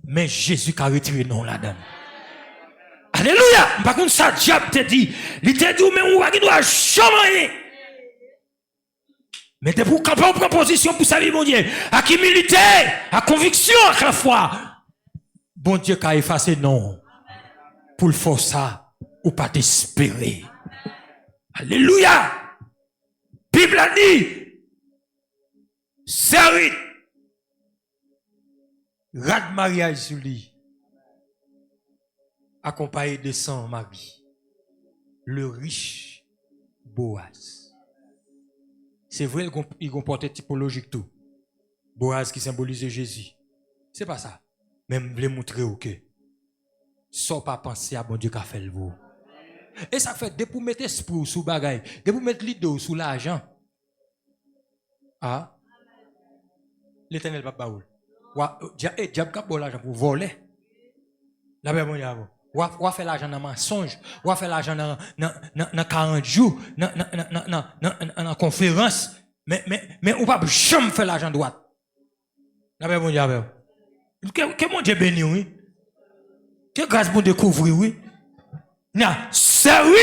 Mais Jésus qui a retiré non là-dedans. Alléluia. Par contre ça diable te dit. Il te dit mais on va doit jamais. Mais de pour camper en proposition pour sa vie mon Dieu. À qui militer, à conviction à la fois. Bon Dieu qui a effacé non. Pour le faire ça ou pas t'espérer. Alléluia. Bible a dit Sarit, rad mariage sur lui, accompagné de son mari, le riche Boaz. C'est vrai, il comportait typologique tout. Boaz qui symbolisait Jésus. C'est pas ça. Même voulait montrer que sans pas penser à bon Dieu qui a fait le beau. Et ça fait, dès pour mettre esprit sous bagaille, dès pour mettre l'idée sous l'argent. Ah. L'Éternel va pas baoul. Diable cap bon l'argent pour voler. La paix mon diable. Ou faire l'argent dans mensonge, ou faire l'argent dans 40 jours, dans conférence, mais on pas jamais faire l'argent droit. La paix mon diable. Que mon Dieu béni oui. Que grâce pour découvrir oui. Non, c'est oui.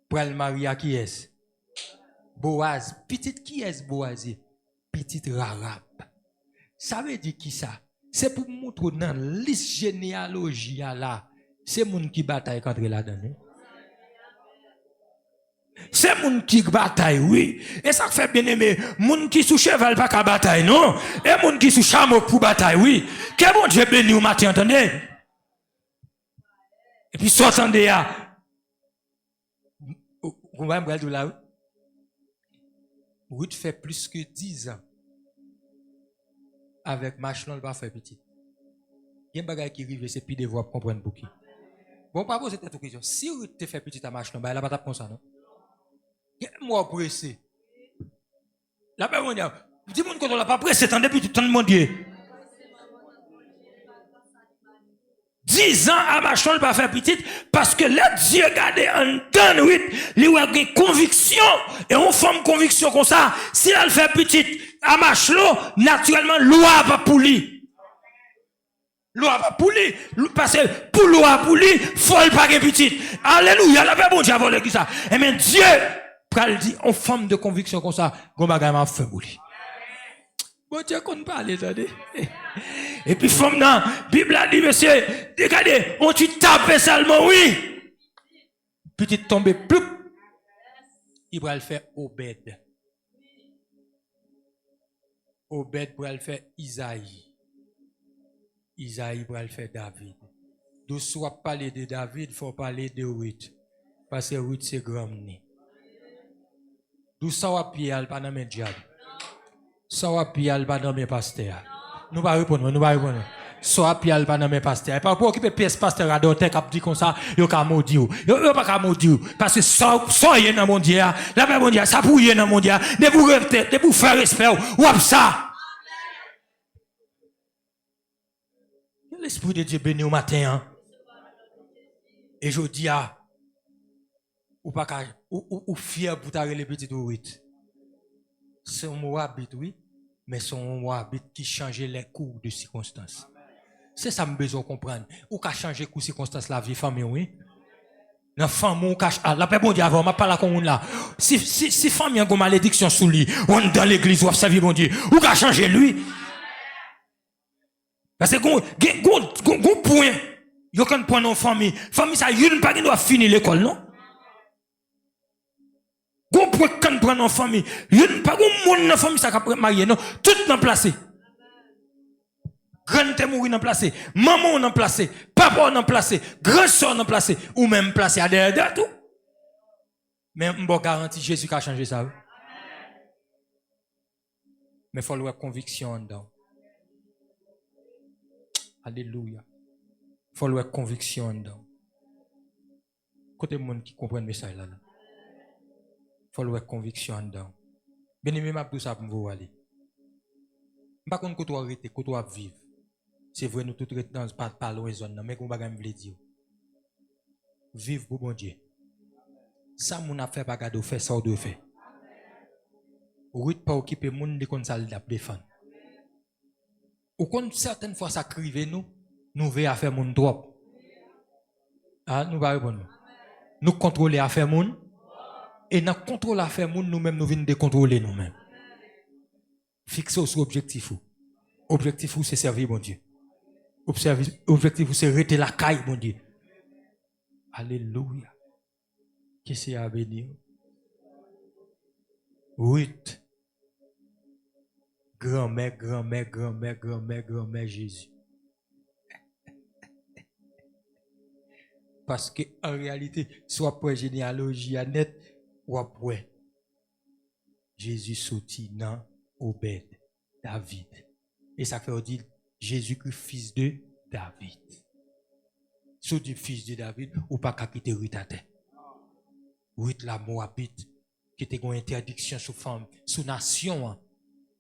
Pour le marier à qui est? Boaz, petite qui est Boaz? Petite Rahab. Ça veut dire qui ça? C'est pour montrer dans la liste généalogie là. C'est moun qui bataille contre là-dedans. C'est moun qui bataille, oui. Et ça fait bien aimé. Moun qui sous cheval pas qu'à bataille, non? Et moun qui sous chameau pour bataille, oui. Que bon Dieu béni au matin, entendez? Et puis, s'entendez là. Vous voyez, vous là. Ruth fait plus que 10 ans. Avec Machlon, il va faire petit. Il y a un bagage qui arrive, c'est plus de voix pour comprendre pour qui. Bon, pas poser cette question. Si Ruth te fait petit à Machlon, elle n'a pas comme ça, non? Moi, pressé. La paix, mon Dieu. Dis-moi qu'on ne l'a pas pressé, tant depuis tout le temps, mon Dieu. 10 ans à Machlon, il va faire petit, parce que là, Dieu gardé en temps, oui, il a une conviction, et on forme conviction comme ça. Si elle fait petit à Machlon, naturellement, loi va pour lui. Loi va pour lui. Parce que pour loi pour lui, faut le pas petit. Alléluia, la paix, bon Dieu, avant qui ça. Et bien, Dieu, pral dit, on forme de conviction comme ça, qu'on va gagner fait pour lui. Bon Dieu, qu'on parle, attendez. Et puis, femme, non, Bible a dit, monsieur, regardez, on tu tapes seulement, oui. Petit tombé, ploup. Il va le faire Obed. Obed va le faire Isaïe. Isaïe va le faire David. D'où soit parler de David, il faut parler de Ruth. Parce que Ruth, c'est grand né. D'où ça va pied, pas dans mes diables. Ça va pied, pas dans mes pasteurs. Nous va répondre, nous va répondre. Soit pial pas dans mes pasteurs. Pas pour occuper pièce pasteur à d'autres qui dit comme ça, yo ka maudit. Yo pas ka maudit parce que ça y est dans mon Dieu. La paix mon Dieu, ça pour y dans mon Dieu. De pour faire respect ou ça. L'esprit de Dieu béni au matin hein. Et je dis à ou pas ou fier pour t'arrêter les petites ouïtes. C'est un mot habit oui, mais c'est un mot habit qui changeait les cours de circonstances. C'est ça que je besoin de comprendre. Ou qu'a changé les circonstances la vie famille oui. Dans famille ou cache la paix bon Dieu avant m'a pas la commune là. Si famille a une malédiction sous lui, on dans l'église ou servir bon Dieu, ou qu'a changé lui. Parce que gon point, yo kan point dans famille, famille ça une pas doit finir l'école non. Gon pour quand prendre en famille, yon pas gon monde dans famille ça ka marié non, tout dans placé. Grand te mourir dans placé, maman dans placé, papa dans placé, grand soeur dans placé ou même placé à derrière tout. Mais m'bo garanti Jésus a changé ça. Mais faut avoir conviction dedans. Alléluia. Faut avoir conviction dedans. Côté monde qui comprend le message là. Faut avoir conviction dedans. Bien-aimé m'a tout ça pour vous aller. Pas contre que toi arrêter, que toi vivre. C'est vrai nous tout dans pas loin zone mais qu'on bagay me dire. Vivre pour bon Dieu. Ça mon a fait pas garder faire ça ou de faire. Ou pas occuper monde de comme ça le défendre. Ou quand certaines fois ça crive nous veut faire monde trop. Ah nous va répondre. Nous contrôler affaire monde et dans contrôle affaire monde nous-mêmes nous venons de contrôler nous-mêmes. Fixer sur objectif. Objectif c'est servir mon Dieu. Objectif c'est rester la caille mon Dieu. Alléluia. Qui c'est à bénir? Ruth. Grand-mère Jésus. Parce que en réalité, soit pour généalogie à net, ou après, Jésus sorti dans Obed, David. Et ça fait dire Jésus-Christ, fils de David. Sorti fils de David, ou pas qu'à quitter Ruth à terre. Ruth la Moabite, qui était une interdiction sous femme, sous nation.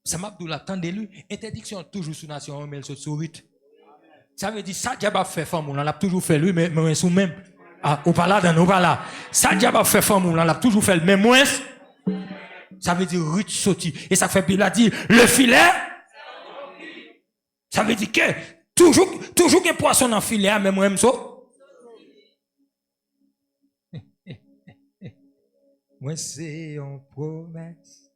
Ça m'a dit l'attendre lui, interdiction toujours sous nation, mais elle sous Ruth. Ça veut dire, ça, diable a fait femme, on l'a toujours fait lui, mais sous même. Ah, ou pas là, ou pas là. Ça, diable a fait femme, on l'a toujours fait, mais moins. Ça veut dire, Ruth sorti. Et ça fait, il a dit, le filet. Ça veut dire que, toujours qu'un poisson dans le filet, mais moi, ça. Moi, c'est une promesse.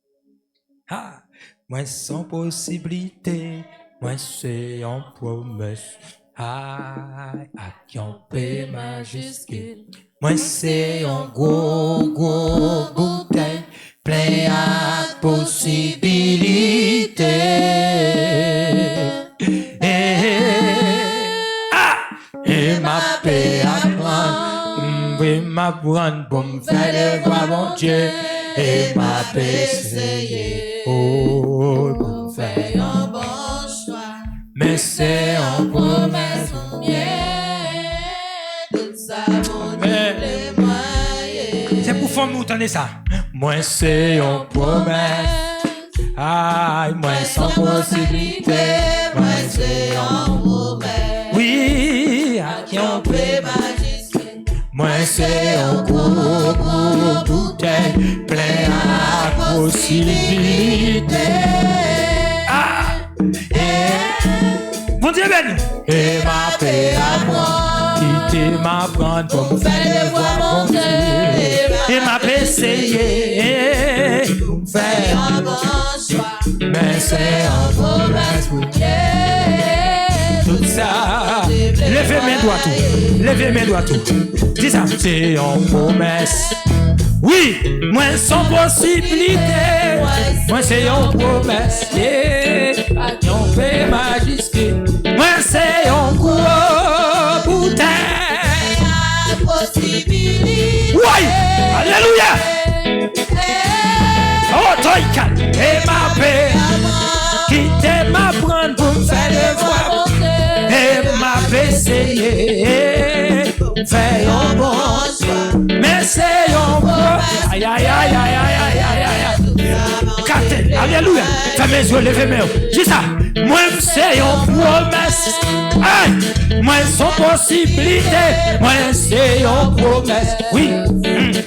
Ah, moi, sans possibilité. Moi, c'est une promesse. Ah, à qui on paie majuscule. Moi, c'est un gros bouteille. Plein à possibilité. Et ma paix à prendre. Oui, ma prendre pour me faire le voir, mon Dieu. Et ma paix, c'est oh, pour me faire un bon choix. Mais c'est en promesse, mon Dieu. Tout ça, mon Dieu, les moyens. C'est pour faire nous entendre ça. Moi, c'est en promesse. Aïe, moi, sans possibilité. Moi, c'est en promesse. Oui, à qui on peut majuscule. Moi, c'est un gros bouteille plein à possibilité. Ah! Mon Dieu, ben! Et ma paix à moi, quitter ma prendre pour me faire le voir, mon Dieu. Et ma paix, c'est pour me faire un bon choix. Mais c'est un promesse pour Dieu. Tout ça, levez mes doigts tout, levez mes doigts tout. Dis ça, c'est une promesse. Oui, moi sans possibilité. Moi c'est une promesse. On fait majuscule. Moi c'est un gros bouteille. Oui, alléluia. Oh, toi, et ma paix. Quittez ma prendre pour me faire le voir. Et ma paix, c'est faire un bon choix. Mais c'est un bon. Aïe, aïe, aïe, aïe, aïe, aïe, aïe, aïe. Alléluia. Fais mes yeux, levez mes yeux. Dis ça. Moi, c'est une promesse. Aïe. Moi, sans possibilité. Moi, c'est une promesse. Oui.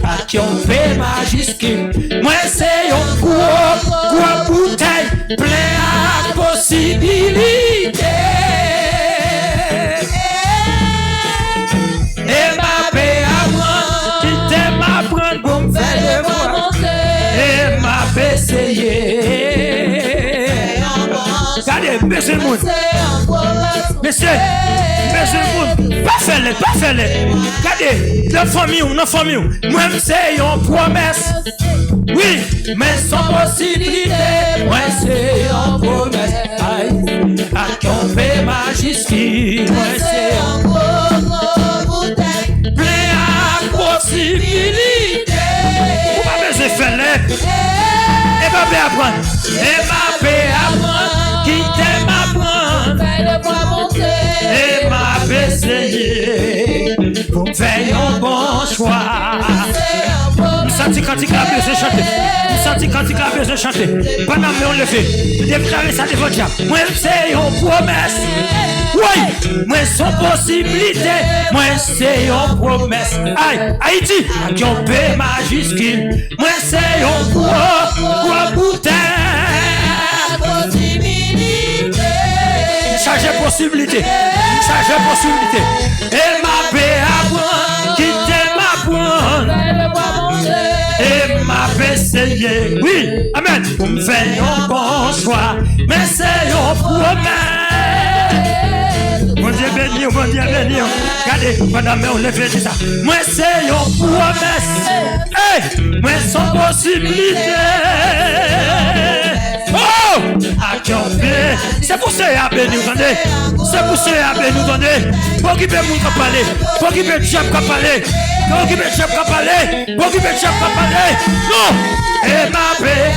À qui on fait majuscule. Moi, c'est un gros bouteille plein à possibilité. Et ma paix à moi, quittez ma prendre pour me faire le voir. Et ma paix, c'est regardez, monsieur le monde. Monsieur le monde. Pas faire-le. Regardez, la famille. Moi, c'est une promesse. Oui, mais sans possibilité, moi c'est en promesse. À camper majesté, moi c'est en bouteille. Plein à possibilité. Vous m'avez fait l'air. Et ma paix apprendre. Et ma paix apprendre. Qui t'aime apprendre. Et ma paix essayer. Pour faire un bon choix. Senti quand il a besoin de chanter. Senti quand il a besoin de chanter. Pendant que on le fait, déclarer ça devant Dieu. Moi, c'est une promesse. Oui, moi, sans possibilité. Moi, c'est une promesse. Aïe, Haïti, qui on paie majuscule. Moi, c'est une gros bouteille. Chargez possibilité. Chargez possibilité. Et ma paix à moi, qui t'aime à prendre. Et m'a fait essayer, oui, amen. Pour me faire un bon choix, mais c'est une promesse. Mon Dieu béni, mon Dieu béni. Regardez, madame, on lève ça. Moi, c'est une promesse. Hey, moi, sans possibilité. Oh, à camper. C'est pour ça à béni, vous entendez? C'est pour ça à béni, vous entendez? Pour qui peut nous parler? Pour qui peut Dieu parler? Pour qui peut Dieu parler? Pour qui peut Dieu parler? Non! Et ma paix,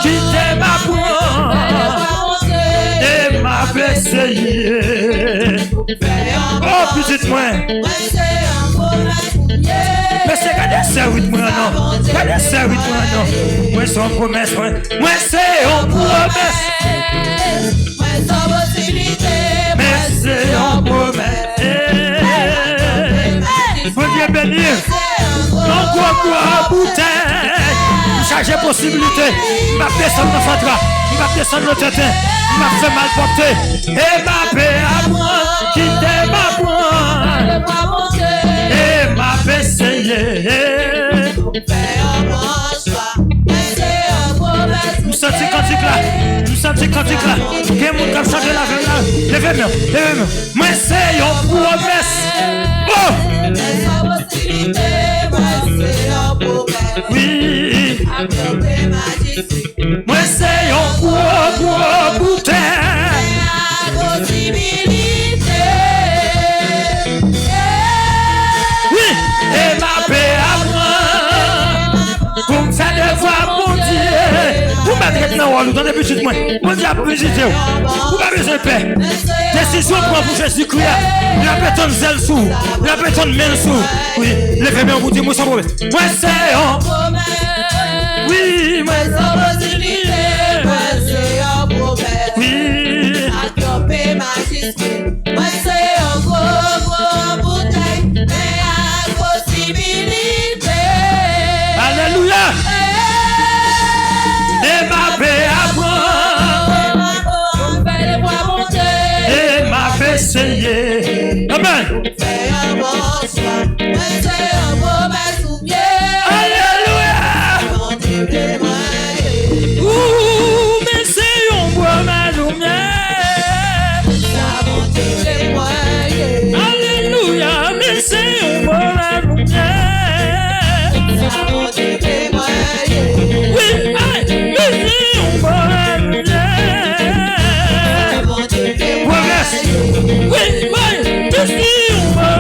qui t'aime à prendre. Et ma paix, c'est oh, petite moi. Mais c'est regardez ça, oui, moi, non. Regardez ça, oui, moi, non. Moi, c'est une promesse, moi. Moi, c'est une promesse. Moi, sans possibilité. Mais c'est une promesse. Mon Dieu béni. Non, quoi, bouteille. Chargez possibilité. Ma descendre dans votre droit. Ma descendre dans votre terre. Ma fait mal porter. Et ma paix à moi. Qui t'aime à moi. Et ma paix essayé. Nous sentons cantique là. Nous sentons cantique là. Quel monde qui a changé la vie là. Levez-moi. Levez-moi. Moi c'est une promesse. Oh. Oui. Moi c'est un gros bouteille. Oui, et ma paix à moi. Pour me faire devoir mon Dieu. Vous m'avez dans le dans les petits mois. Mon Dieu a visité. Vous m'avez besoin de paix. Décision pour vous Jésus-Christ. La personne zèle sous. La personne mène sous. Oui, levez-moi vous dites moi sans problème. Moi c'est un. Oui, moi sans possibilité. Moi c'est un problème. Oui. À camper majesté. Moi c'est un gros bouteille. Mais à possibilité. Alléluia. Et ma paix à moi. Et ma paix essayé. Amen. Alléluia. Ouh, mais c'est un bois maloumier. Alléluia, mais c'est un bois maloumier. Oui, mais c'est un bois maloumier. Promesse. Oui, mais c'est un bois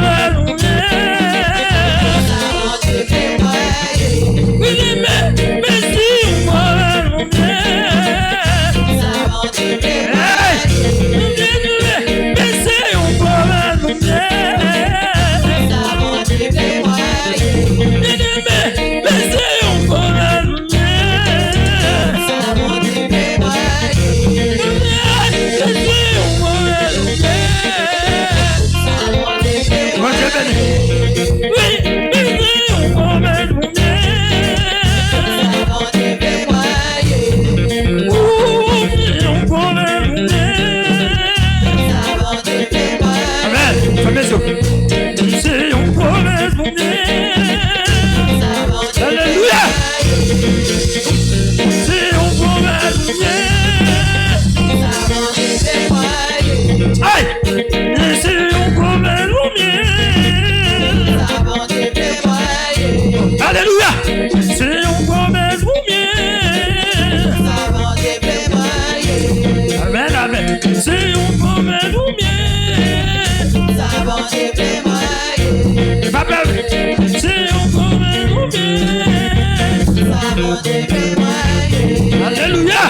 Alléluia.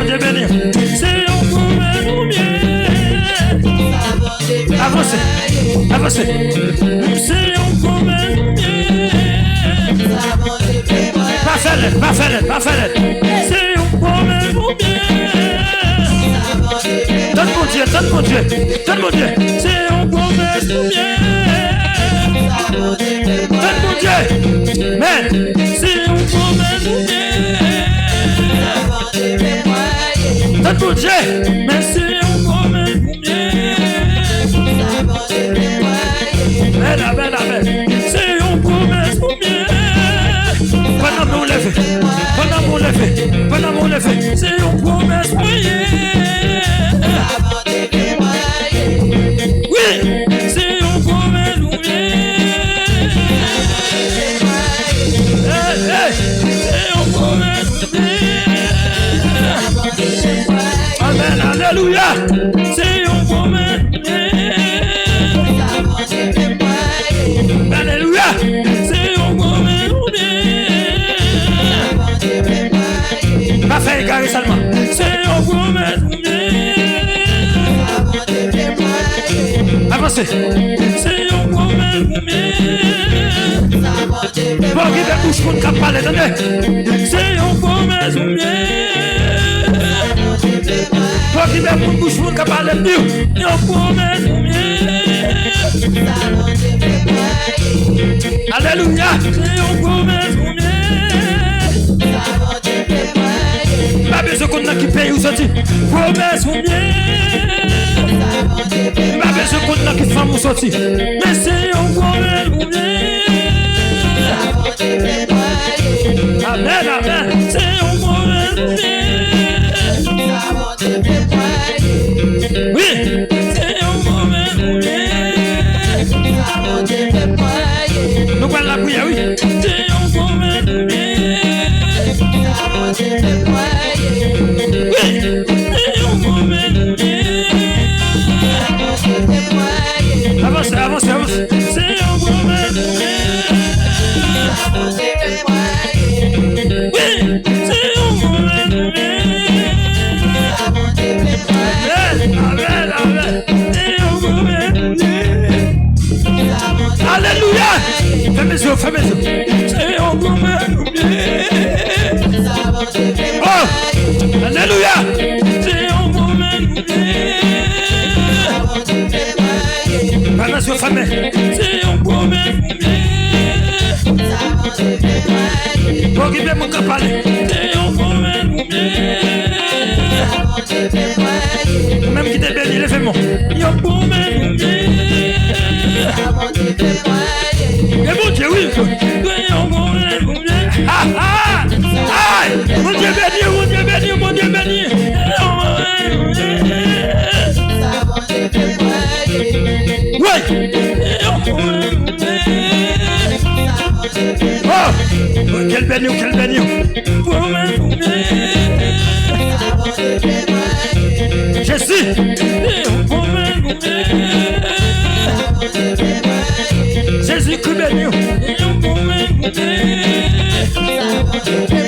Dieu béni. C'est un problème bien. Avancez. C'est un problème bien. Pas faire. C'est un problème bien. Donne mon Dieu. C'est un problème bien. Donne mon Dieu. Mais c'est un problème bien. Donne mon Dieu. Mais c'est un problème bien. Amen. C'est un problème bien. Pendant mon lever, c'est une promesse moyenne. Oui, c'est une promesse moyenne. C'est une promesse moyenne. Amen, alléluia. C'est une promesse moyenne. Alléluia. C'est une promesse moyenne. Pas faire égarer seulement. C'est une promesse moyenne. Avancez. C'est une promesse moyenne. Bon, qui te bouche pour ne pas parler, attendez. C'est une promesse moyenne. Bon, qui te bouche pour ne pas parler, c'est une promesse moyenne. Alléluia. C'est une promesse moyenne. Pas besoin qu'on a qui paye ou sorti. Promesse moyenne. Pas besoin qu'on a qui femme ou sorti. Mais c'est une promesse moyenne. Amen. C'est une promesse moyenne. Oui, c'est une promesse moyenne. Nous parlons la prière, oui. C'est une promesse moyenne. Oui, c'est une promesse moyenne. Avance. C'est une promesse moyenne. Oui, c'est une promesse moyenne. Amen. C'est une promesse moyenne. Alléluia. Fais mes yeux. C'est un problème bien. Oh, alléluia. C'est un problème bien. Pas mes yeux, famille. C'est un problème bien. Pour qu'il mon cap parler. C'est un problème bien. Même qui t'est béni, lève-moi. Il y a un problème bien. Et mon Dieu, oui. Mon Dieu béni. Oui. Oh, quel béni. Jésus. Jésus qui béni.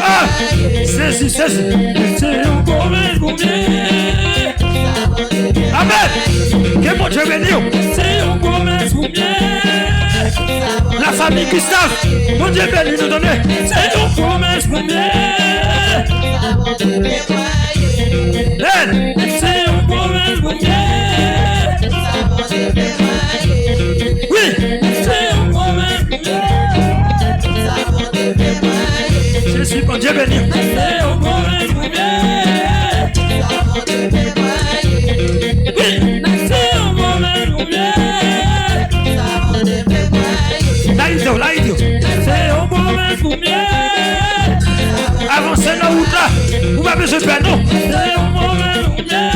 Ah, Jésus. C'est un problème. Amen. Que mon Dieu béni. C'est un problème. La famille Gustave, mon Dieu béni nous donner. C'est un promesse pour bien. C'est un promesse pour bien. Oui, c'est un promesse pour bien. Je suis mon Dieu béni. C'est un promesse pour bien. Oui, c'est un promesse pour bien. Là, il dit, c'est un promesse pour bien. Avancez dans la route là, vous m'avez besoin de faire non. C'est un promesse pour bien.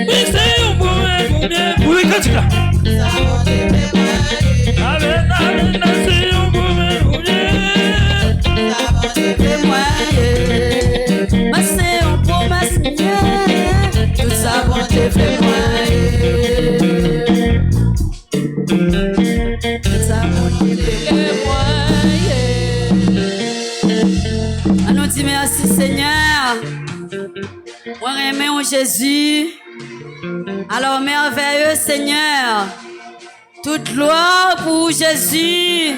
Oui, c'est un promesse pour bien. Oui, quand tu là. Amen, c'est un promesse pour bien. Mais c'est une promesse, tout ça bon Dieu fait moi. Tout ça bon Dieu fait moi. On nous dit merci Seigneur. On remet Jésus. Alors merveilleux Seigneur. Toute gloire pour Jésus.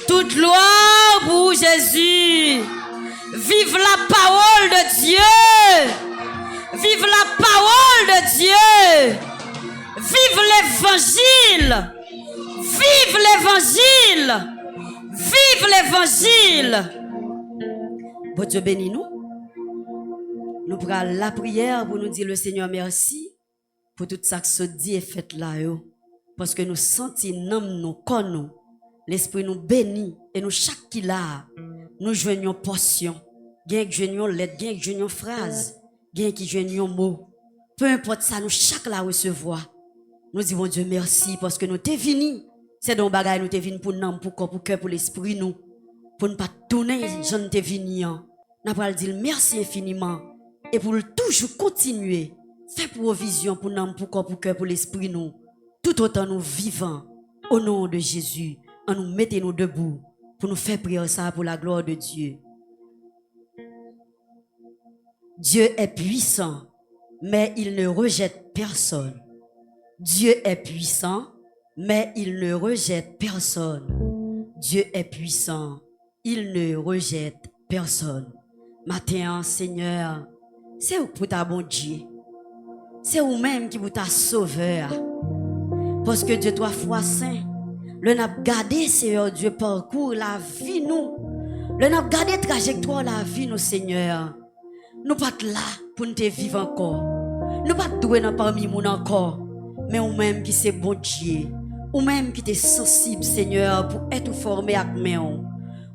Toute gloire pour Jésus. Vive la parole de Dieu. Vive la parole de Dieu. Vive l'évangile. Vive l'évangile. Vive l'évangile. Bon Dieu bénis nous. Nous prenons la prière pour nous dire le Seigneur merci pour tout ça que se dit et fait là. Parce que nous sentons nous, corps nous, l'esprit nous bénit et nous chaque qui là, nous joignons portion. Gain qui joignons lettre, gain qui joignons phrase, gain qui joignons mot. Peu importe ça, nous chaque là recevoir. Nous disons Dieu merci parce que nous t'es venu. C'est dans bagaille nous t'es venu pour nous, pour corps, pour cœur, pour l'esprit nous. Pour ne pas tourner, je ne t'ai venu. Nous allons dire merci infiniment. Et pour toujours continuer, faire provision pour nous, pour corps, pour cœur, pour l'esprit nous. Tout autant nous vivons au nom de Jésus, en nous mettant nous debout pour nous faire prier ça pour la gloire de Dieu. Dieu est puissant, mais il ne rejette personne. Dieu est puissant, mais il ne rejette personne. Dieu est puissant, il ne rejette personne. Matin, Seigneur, c'est vous pour ta bon Dieu. C'est vous-même qui vous ta sauveur. Parce que Dieu, toi, foi saint, le n'a gardé, Seigneur Dieu, parcours la vie, nous. Le n'a gardé trajectoire la vie, nous, Seigneur. Nous pas là pour nous vivre encore. Nous pas doués dans parmi nous encore. Mais vous-même qui c'est bon Dieu. Vous-même qui t'es sensible, Seigneur, pour être formé avec nous.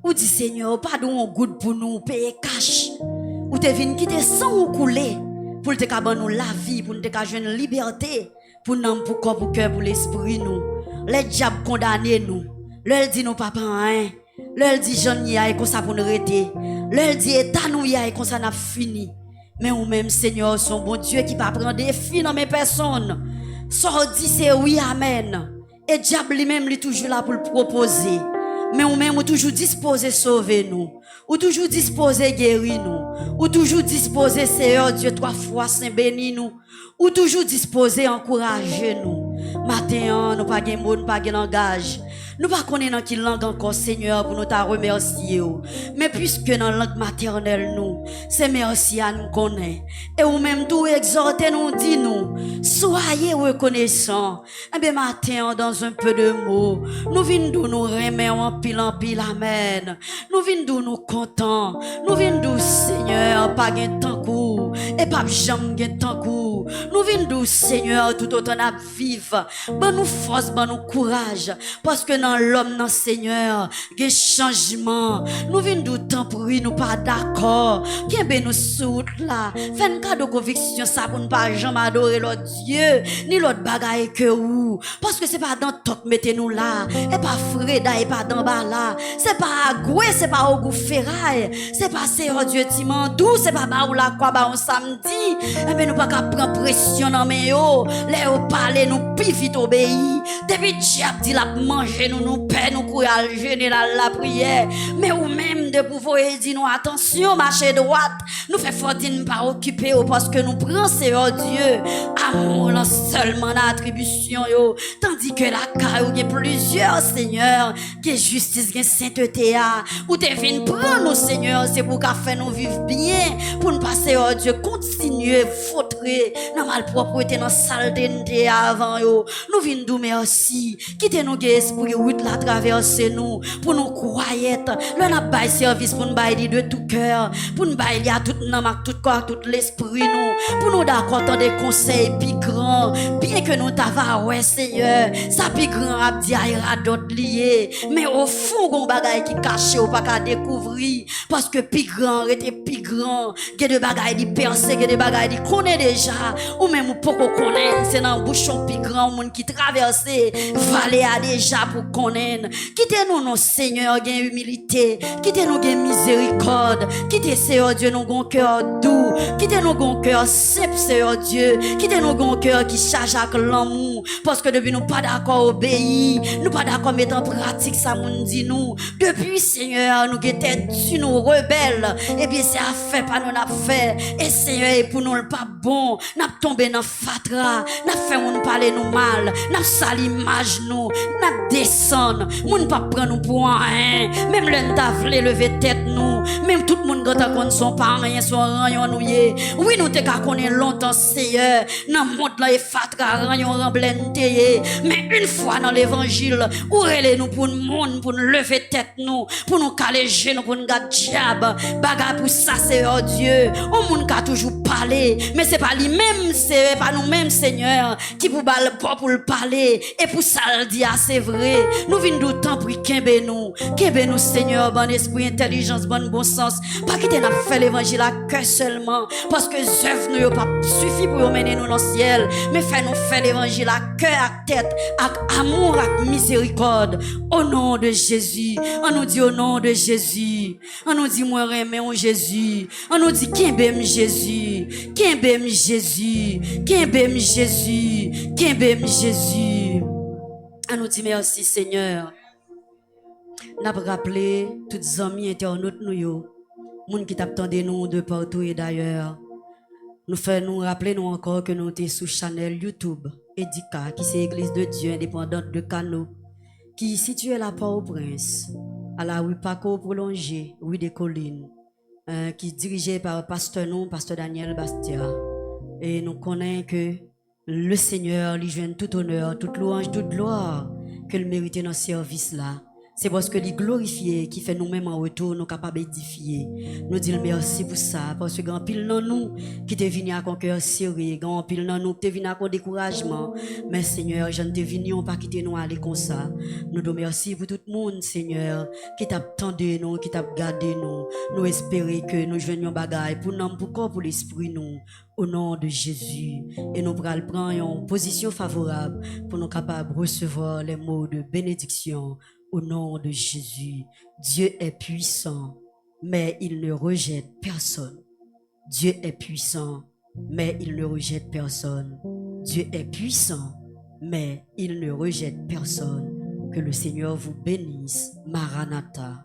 Ou dit, Seigneur, pardon, good pour nous, payer cash. Ou te venu quitter sans ou couler. Pour te caban nous la vie, pour nous te jouer une liberté. Pour nous, pour corps, pour cœur, pour l'esprit, nous. Les diables condamnés, nous. Leur dit, nous, papa, hein. Leur dit, jeune, y a, comme ça pour nous arrêter. Leur dit, état, nous, y a, comme ça, n'a fini. Mais ou même, Seigneur, son bon Dieu qui va prendre des filles dans mes personnes. Sort dit, c'est oui, amen. Et diable lui-même, lui, toujours là pour le proposer. Mais ou même, ou toujours disposé sauver nous. Ou toujours disposé guérir nous. Ou toujours disposé, Seigneur Dieu, 3 fois, Saint béni nous. Ou toujours disposé encourager nous. Matin, nous pas de mots, nous pas de langage. Nous pas connaître dans quelle langue encore, Seigneur, pour nous te remercier. Mais puisque dans la langue maternelle, nous, c'est merci à nous connaître. Et ou même tout exhorter nous, dit nous, soyez reconnaissants. Eh bien, matin, dans un peu de mots, nous venons nous remettre en pile, amen. Nous venons nous contents. Nous venons, Seigneur, pas de temps court. Et pas jamais de temps court. Nous venons, Seigneur, tout autant à vivre. Bon nous force, bon nous courage. Parce que dans l'homme, dans Seigneur, il y a changement. Nous venons du temps pour nous pas d'accord. Qui ben nous soute là. Fait un cas de conviction, ça pour ne pas jamais adorer l'autre Dieu, ni l'autre bagaille que vous. Parce que c'est pas dans toc mettez-nous là. Et pas Freda, et pas dans bas là. C'est pas Agoué, c'est pas au goût ferraille. C'est pas Seigneur Dieu Timandou, c'est pas Baou la quoi, bah on samedi. Et ben nous pas qu'à prendre pression dans mes yo. Les au parler, nous plus vite obéir. Depuis diable dit la manger, nous paix, nous courir à jeûner la prière. Mais ou même de pouvoir dire nous attention, marcher droite. Nous fait fort de ne pas occuper parce que nous prenons Seigneur Dieu. Amour seulement l'attribution yo. Tandis que la caille, il y a plusieurs Seigneur, qui est justice, qui est sainteté. Ou te vient prendre nous Seigneur, c'est pour qu'à faire nous vivre bien. Pour nous passer oh Dieu, continuer, fautrer dans malpropreté, dans saleté avant yo. Nous venons nous merci. Quittez nous esprit route la traverser nous pour nous croire. Là n'a bail service pour nous bailler de tout cœur, pour nous bailler à tout nom, tout corps, tout l'esprit nous, pour nous d'accord dans des conseils plus grands, bien que nous t'avons ouais Seigneur, ça plus grand a dit aira d'autres liés, mais au fond gon bagaille qui caché ou pas qu'à découvrir parce que plus grand était plus grand, que de bagaille di percé, que de bagaille di connaît déjà, ou même ou pas qu'on connaît, c'est dans bouchon plus grand, monde qui traverse, vallée a déjà pour connaître. Quittez-nous, nos Seigneur, gain humilité, quittez-nous, gain miséricorde, quittez, Seigneur Dieu, nous gon cœur doux, quittez-nous, gon cœur simple, Seigneur Dieu, quittez-nous, gon cœur qui charge avec l'amour, parce que depuis nous pas d'accord obéir, nous pas d'accord mettre en pratique ça, moun dit nous, depuis, Seigneur, nous qui tête tu nous rebelles, et bien c'est à faire, pas nous n'a fait, et Seigneur, pour nous le pas bon, n'a tombé dans fatra, n'a fait moun parler nous mal, n'a sali image nous, n'a descendre, moun pas prendre nous pour rien, même l'un t'a vle lever tête nous, même tout le monde quand on son pas rien, son rayon nous yé, oui nous t'es qu'à connaître longtemps Seigneur, dans monde là et fatra rayon remblente mais une fois dans l'évangile, où relè nous pour le monde, pour nous lever tête nous, pour nous caler genoux, pour nous garder diable, bagarre pour ça c'est oh Dieu, au monde qui a toujours parlé, mais c'est pas lui-même, c'est pas nous-mêmes Seigneur, qui pour balle pas pour le parler, et pour ça le dire c'est vrai, nous venons d'autant pour qu'embe nous Seigneur, bon esprit, intelligence, bon sens, pas quitter n'a fait l'évangile à cœur seulement, parce que œuvre nous pas suffit pour mener nous dans le ciel, mais fait nous faire l'évangile à cœur, à tête, à amour, à miséricorde, au nom de Jésus, on nous dit au nom de Jésus, on nous dit moi remercions Jésus, on nous dit qu'embème Jésus, qu'embème Jésus, qu'embème Jésus, qu'embème Jésus, on nous dit merci Seigneur. N'a pas rappelé tous les amis internautes nous yo, moun qui t'attendent nous de partout et d'ailleurs. Nous faisons nous rappeler nous encore que nous sommes sur channel YouTube Edika, qui c'est Église de Dieu indépendante de Kano, qui est située là Port-au-Prince, à la rue Paco prolongée, rue des Collines, qui est dirigée par pasteur Daniel Bastia. Et nous connaissons que le Seigneur lui joint tout honneur, toute louange, toute gloire que le mérite dans ce service là. C'est parce que les glorifier qui fait nous-mêmes en retour, nous capables d'édifier. Nous disons merci pour ça, parce que grand pile dans nous qui te venu à cœur serré, grand pile dans nous qui te venu à découragement. Mais Seigneur, je ne te venu pas quitter nous aller comme ça. Nous te merci pour tout le monde, Seigneur, qui t'a tendu nous, qui t'a gardé nous. Nous espérons que nous joignions bagaille pour nous, pour corps, pour l'esprit nous. Au nom de Jésus. Et nous prendre une position favorable pour nous capables de recevoir les mots de bénédiction. Au nom de Jésus, Dieu est puissant, mais il ne rejette personne. Dieu est puissant, mais il ne rejette personne. Dieu est puissant, mais il ne rejette personne. Que le Seigneur vous bénisse. Maranatha.